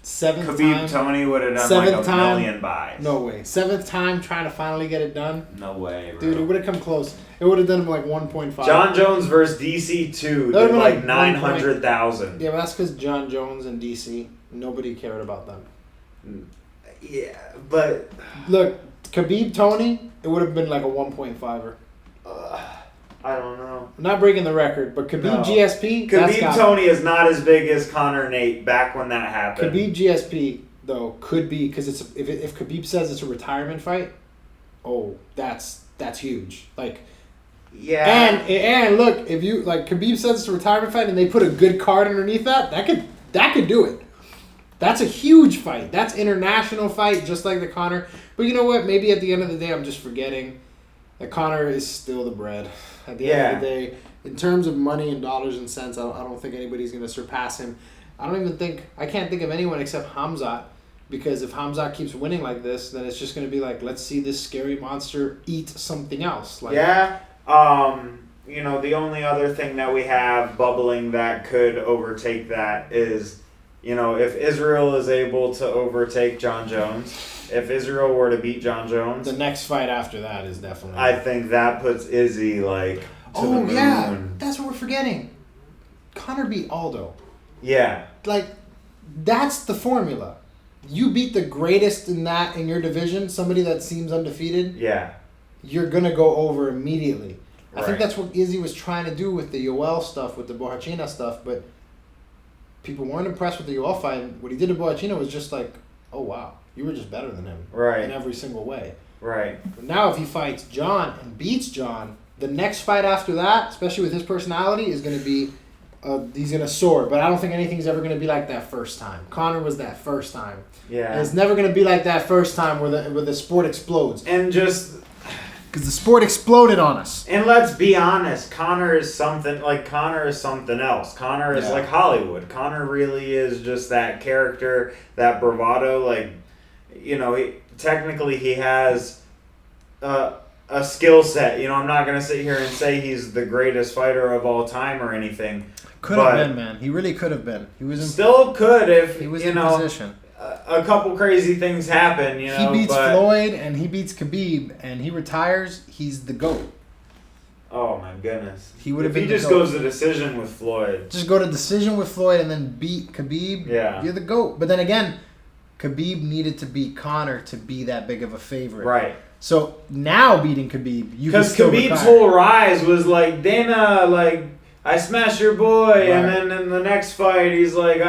Seventh Khabib time. Tony would have done Seventh like a time. million buys. No way. Seventh time trying to finally get it done. No way, bro. Dude, it would have come close. It would have done like 1.5. John Jones versus DC2 That would've did been like like 900,000. Yeah, but that's because John Jones and DC, nobody cared about them. Yeah, but Look, Khabib Tony, it would have been like a 1.5er. I don't know. I'm not breaking the record, but Khabib No. GSP, that's Khabib got Tony is not as big as Conor Nate back when that happened. Khabib GSP though could be, because it's if Khabib says it's a retirement fight, oh, that's huge. Like, Yeah. and look, if you like Khabib says it's a retirement fight and they put a good card underneath that could do it. That's a huge fight. That's international fight, just like the Conor. But you know what? Maybe at the end of the day, I'm just forgetting that Conor is still the bread. At the end of the day, in terms of money and dollars and cents, I don't think anybody's going to surpass him. I can't think of anyone except Hamzat, because if Hamzat keeps winning like this, then it's just going to be like, let's see this scary monster eat something else. Like, yeah. You know, the only other thing that we have bubbling that could overtake that is, you know, if Israel is able to overtake John Jones, if Israel were to beat John Jones, the next fight after that is definitely... I think that puts Izzy, like, to the moon. Yeah, that's what we're forgetting. Conor beat Aldo. Yeah. Like, that's the formula. You beat the greatest in your division, somebody that seems undefeated. Yeah. You're gonna go over immediately. I think Right. that's what Izzy was trying to do with the Yoel stuff, with the Bohachina stuff, but people weren't impressed with the Yoel fight. What he did to Bohachina was just like, oh wow, you were just better than him. Right. In every single way. Right. But now if he fights John and beats John, the next fight after that, especially with his personality, is going to be, he's going to soar. But I don't think anything's ever going to be like that first time. Conor was that first time. Yeah. And it's never going to be like that first time where the sport explodes. And just... Because the sport exploded on us. And let's be honest, Conor is something else. Conor is like Hollywood. Conor really is just that character, that bravado. Like, you know, technically he has a skill set. You know, I'm not going to sit here and say he's the greatest fighter of all time or anything. Could have been, man. He really could have been. He was in, still could if, he was you in know, position. a couple crazy things happen, you know. He beats Floyd and he beats Khabib and he retires. He's the GOAT. Oh my goodness! He would have if been he the just GOAT. goes to decision with Floyd. Just go to decision with Floyd and then beat Khabib. Yeah. You're the GOAT. But then again, Khabib needed to beat Conor to be that big of a favorite. Right. So now beating Khabib, you can Because still Khabib's retire. whole rise was like, Dana, like, I smashed your boy. Right. And then in the next fight, he's like,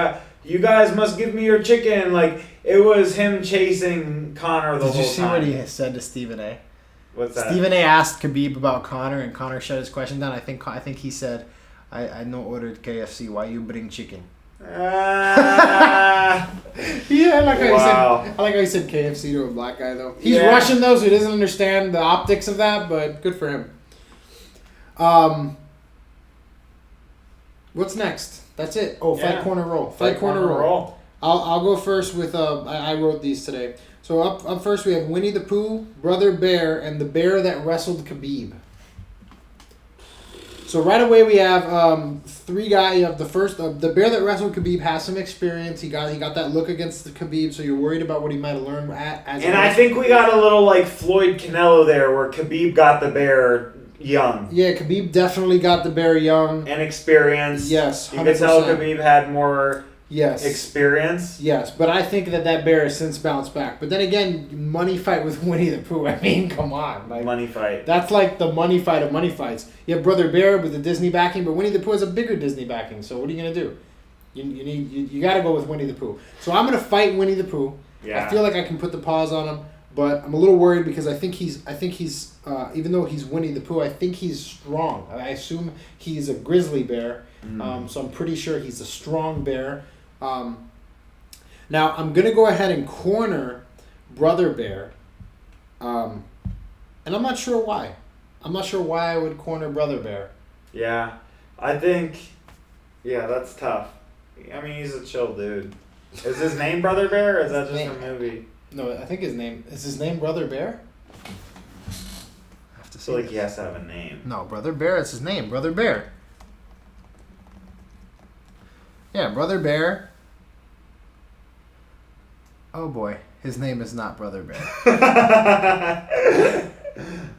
you guys must give me your chicken. Like, it was him chasing Conor the whole time. Did you see what he said to Stephen A? What's that? Stephen A asked Khabib about Conor, and Conor shut his question down. I think he said, I no ordered KFC. Why you bring chicken? Yeah, I like how he said KFC to a black guy though. He's Russian though, so he doesn't understand the optics of that. But good for him. What's next? That's it. Oh, Fight Corner Roll. Fight Corner Roll. I'll go first with I wrote these today. So up first we have Winnie the Pooh, Brother Bear, and the bear that wrestled Khabib. So right away we have three guys. You have the first, the bear that wrestled Khabib has some experience. He got that look against the Khabib, so you're worried about what he might have learned as. And I think we got a little like Floyd Canelo there, where Khabib got the bear young. Yeah, Khabib definitely got the bear young and experience. Yes, 100%. You could tell Khabib had more. Yes. Experience. Yes, but I think that bear has since bounced back. But then again, money fight with Winnie the Pooh. I mean, come on. Like, money fight. That's like the money fight of money fights. You have Brother Bear with the Disney backing, but Winnie the Pooh has a bigger Disney backing. So what are you gonna do? You got to go with Winnie the Pooh. So I'm gonna fight Winnie the Pooh. Yeah. I feel like I can put the paws on him, but I'm a little worried because I think he's even though he's Winnie the Pooh, I think he's strong. I assume he's a grizzly bear. So I'm pretty sure he's a strong bear. Now, I'm going to go ahead and corner Brother Bear. And I'm not sure why. I'm not sure why I would corner Brother Bear. Yeah. I think, that's tough. I mean, he's a chill dude. Is his name Brother Bear, or is that just a movie? No, I think is his name Brother Bear? I have to feel like he has to have a name. No, Brother Bear is his name. Brother Bear. Yeah, Brother Bear. Oh boy, his name is not Brother Bear.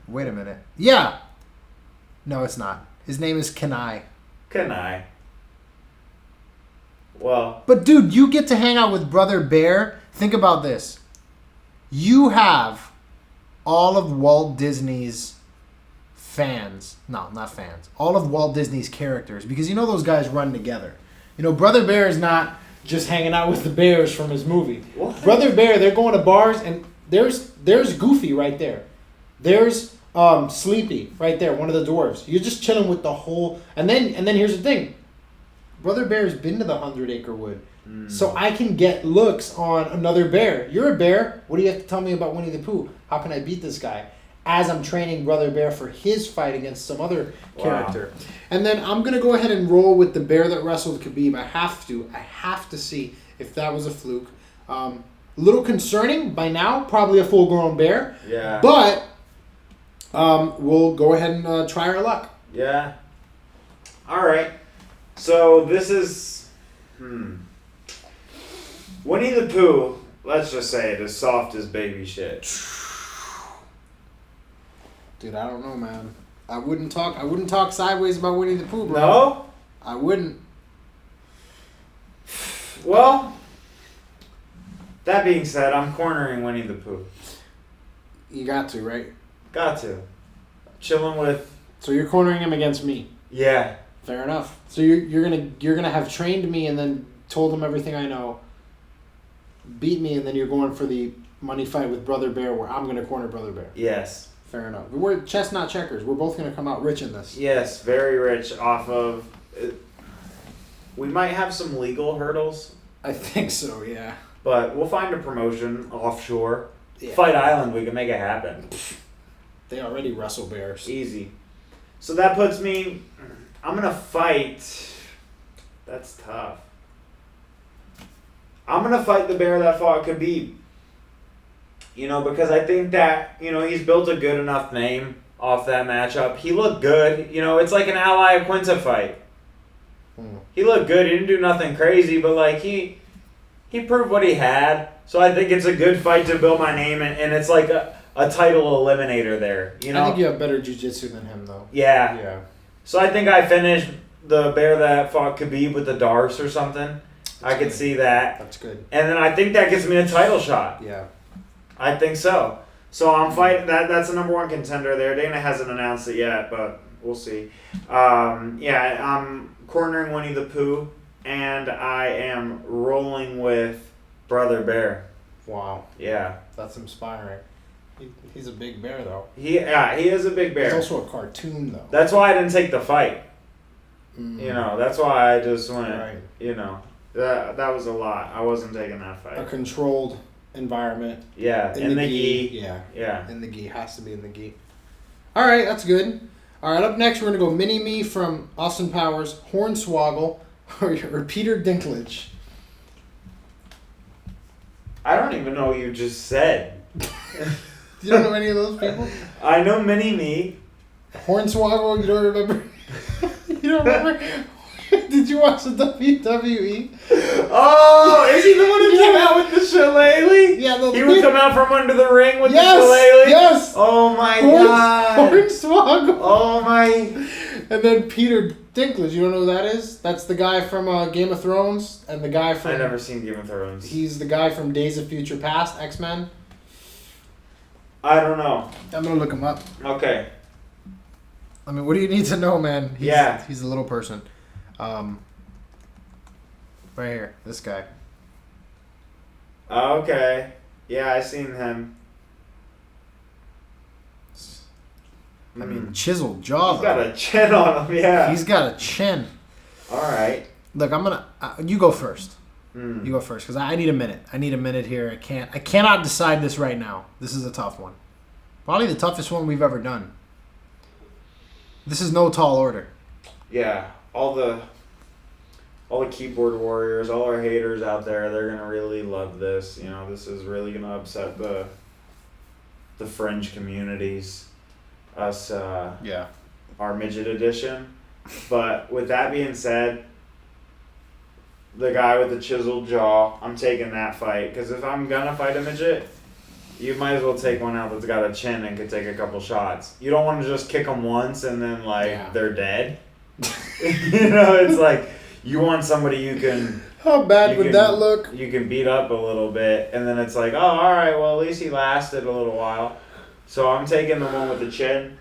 Wait a minute. Yeah. No, it's not. His name is Kenai. Kenai. Well. But dude, you get to hang out with Brother Bear. Think about this. You have all of Walt Disney's fans. No, not fans. All of Walt Disney's characters. Because you know those guys run together. You know, Brother Bear is not just hanging out with the bears from his movie. What? Brother Bear, they're going to bars, and there's Goofy right there. There's Sleepy right there, one of the dwarves. You're just chilling with the whole. And then here's the thing. Brother Bear's been to the 100-acre wood, so I can get looks on another bear. You're a bear. What do you have to tell me about Winnie the Pooh? How can I beat this guy? As I'm training Brother Bear for his fight against some other character. And then I'm going to go ahead and roll with the bear that wrestled Khabib. I have to see if that was a fluke. A little concerning by now, probably a full-grown bear. Yeah. But we'll go ahead and try our luck. Yeah. All right. So this is... Winnie the Pooh, let's just say it, is soft as baby shit. Dude, I don't know, man. I wouldn't talk sideways about Winnie the Pooh, bro. No? I wouldn't. Well, that being said, I'm cornering Winnie the Pooh. You got to, right? Got to. Chilling with... So you're cornering him against me? Yeah. Fair enough. So you're gonna have trained me and then told him everything I know, beat me, and then you're going for the money fight with Brother Bear where I'm gonna corner Brother Bear. Yes. Fair enough. We're chess, not checkers. We're both going to come out rich in this. Yes, very rich off of... We might have some legal hurdles. I think so, yeah. But we'll find a promotion offshore. Yeah. Fight Island, we can make it happen. They already wrestle bears. Easy. So that puts me... I'm going to fight... That's tough. I'm going to fight the bear that fought Khabib. You know, because I think that, you know, he's built a good enough name off that matchup. He looked good. You know, it's like an Ally Quinta fight. He looked good. He didn't do nothing crazy, but, like, he proved what he had. So I think it's a good fight to build my name, and it's like a title eliminator there. You know? I think you have better jiu-jitsu than him, though. Yeah. Yeah. So I think I finished the bear that fought Khabib with the Darce or something. I could see that. That's good. And then I think that gets me a title shot. Yeah. I think so. So I'm fighting that's the number one contender there. Dana hasn't announced it yet, but we'll see. I'm cornering Winnie the Pooh and I am rolling with Brother Bear. Wow. Yeah. That's inspiring. He's a big bear, though. He is a big bear. He's also a cartoon, though. That's why I didn't take the fight. Mm. You know, that's why I just went, Right. you know, that was a lot. I wasn't taking that A fight. controlled environment. Yeah, in the gi. Yeah. Yeah. In the gi. Has to be in the gi. All right, that's good. All right, up next, we're going to go Mini-Me from Austin Powers, Hornswoggle, or Peter Dinklage. I don't even know what you just said. You don't know any of those people? I know Mini-Me. Hornswoggle, you don't remember? You don't remember? Did you watch the WWE? Oh, is he the one who came out with the shillelagh? Yeah, he would come out from under the ring with yes, the shillelagh? Yes! Oh my god. Hornswoggle. Oh my. And then Peter Dinklage, you don't know who that is? That's the guy from Game of Thrones, and the guy from... I've never seen Game of Thrones. He's the guy from Days of Future Past, X-Men. I don't know. I'm going to look him up. Okay. I mean, what do you need to know, man? He's a little person. Right here, this guy. Okay. Yeah, I seen him. I mean, chiseled jaw. He's got a chin on him, yeah. He's got a chin. All right. Look, I'm gonna. You go first. You go first, because I need a minute. I need a minute here. I cannot decide this right now. This is a tough one. Probably the toughest one we've ever done. This is no tall order. Yeah, all the keyboard warriors, all our haters out there, they're gonna really love this. You know, this is really gonna upset the fringe communities, us, Yeah. our midget edition. But with that being said, the guy with the chiseled jaw, I'm taking that fight, because if I'm gonna fight a midget, you might as well take one out that's got a chin and could take a couple shots. You don't want to just kick them once and then they're dead. You know, it's like you want somebody you can. How bad would that look? You can beat up a little bit, and then it's like, oh, all right, well at least he lasted a little while. So I'm taking the one with the chin.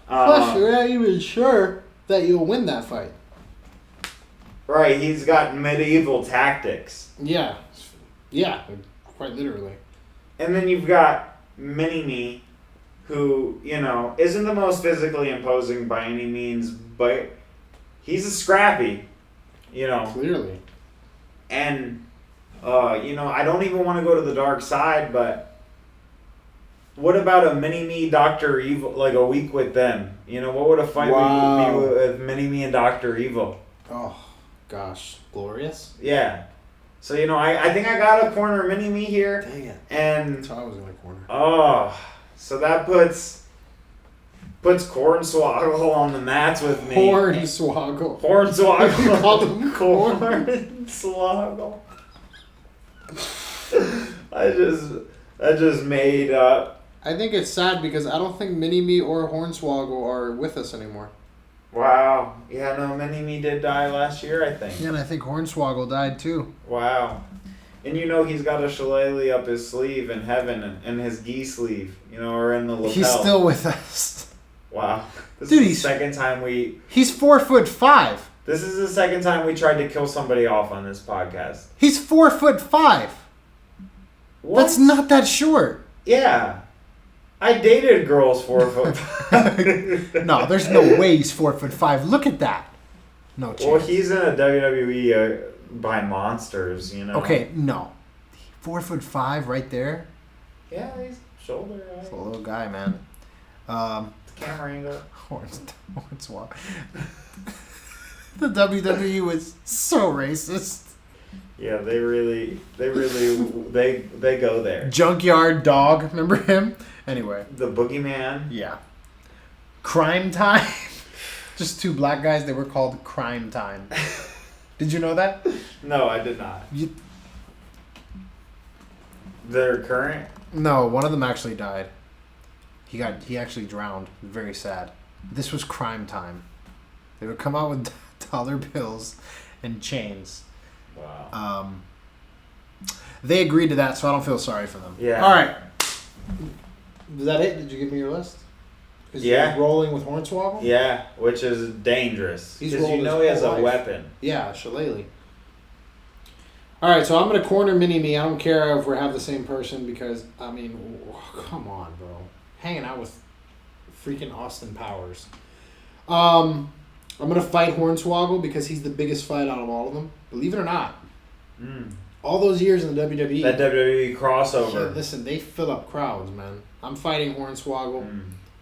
Plus, you're not even sure that you'll win that fight. Right, he's got medieval tactics. Yeah, quite literally. And then you've got Mini-Me, who, you know, isn't the most physically imposing by any means, but he's a scrappy, you know. Clearly. And, you know, I don't even want to go to the dark side, but what about a Mini-Me Dr. Evil, like a week with them? You know, what would a fight be with Mini-Me and Dr. Evil? Oh, gosh. Glorious? Yeah. So, you know, I think I got a corner Mini-Me here. Dang it. And That's what I was in the corner. oh, so that puts Hornswoggle on the mats with me. Hornswoggle. Hornswoggle. You called him Hornswoggle. I just made up. I think it's sad because I don't think Mini-Me or Hornswoggle are with us anymore. Wow. Yeah, no, Mini-Me did die last year, I think. Yeah, and I think Hornswoggle died too. Wow. And you know he's got a shillelagh up his sleeve in heaven, in his gi sleeve, you know, or in the lapel. He's still with us. Wow. This Dude, is the second time He's 4'5". This is the second time we tried to kill somebody off on this podcast. He's 4'5". What? That's not that short. Yeah. I dated girls 4'5". No, there's no way he's 4'5". Look at that. No chance. Well, he's in a WWE by monsters, you know. Okay, no. 4'5" right there. Yeah, he's shoulder. It's a little guy, man. Camera angle. Hornswoggle. The WWE was so racist. Yeah, they go there. Junkyard Dog, remember him? Anyway. The Boogeyman. Yeah. Crime Time. Just two black guys, they were called Crime Time. Did you know that? No, I did not. They're current? No, one of them actually died. He actually drowned. Very sad. This was Crime Time. They would come out with dollar bills and chains. Wow. They agreed to that, so I don't feel sorry for them. Yeah. All right. Is that it? Did you give me your list? Yeah. You're rolling with Hornswoggle? Yeah, which is dangerous. He's Because you know he has a weapon. Yeah, shillelagh. All right, so I'm gonna corner mini me. I don't care if we have the same person because I mean, come on, bro, hanging out with freaking Austin Powers. I'm gonna fight Hornswoggle because he's the biggest fight out of all of them. Believe it or not, all those years in the WWE. That WWE crossover. Yeah, listen, they fill up crowds, man. I'm fighting Hornswoggle.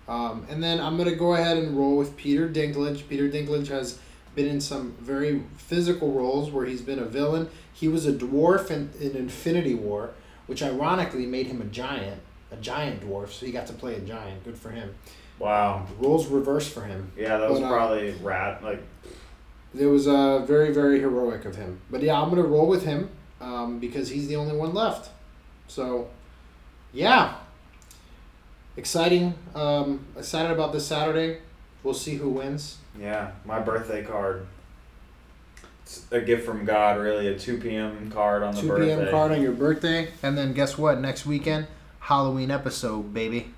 And then I'm gonna go ahead and roll with Peter Dinklage. Peter Dinklage has been in some very physical roles where he's been a villain. He was a dwarf in Infinity War, which ironically made him a giant dwarf, so he got to play a giant. Good for him. Wow. The roles reversed for him. Yeah, that was probably like. It was very, very heroic of him. But yeah, I'm going to roll with him because he's the only one left. So, yeah. Exciting. Excited about this Saturday. We'll see who wins. Yeah, my birthday card. It's a gift from God, really. A 2 p.m. card on the birthday. 2 p.m. card on your birthday. And then guess what? Next weekend, Halloween episode, baby.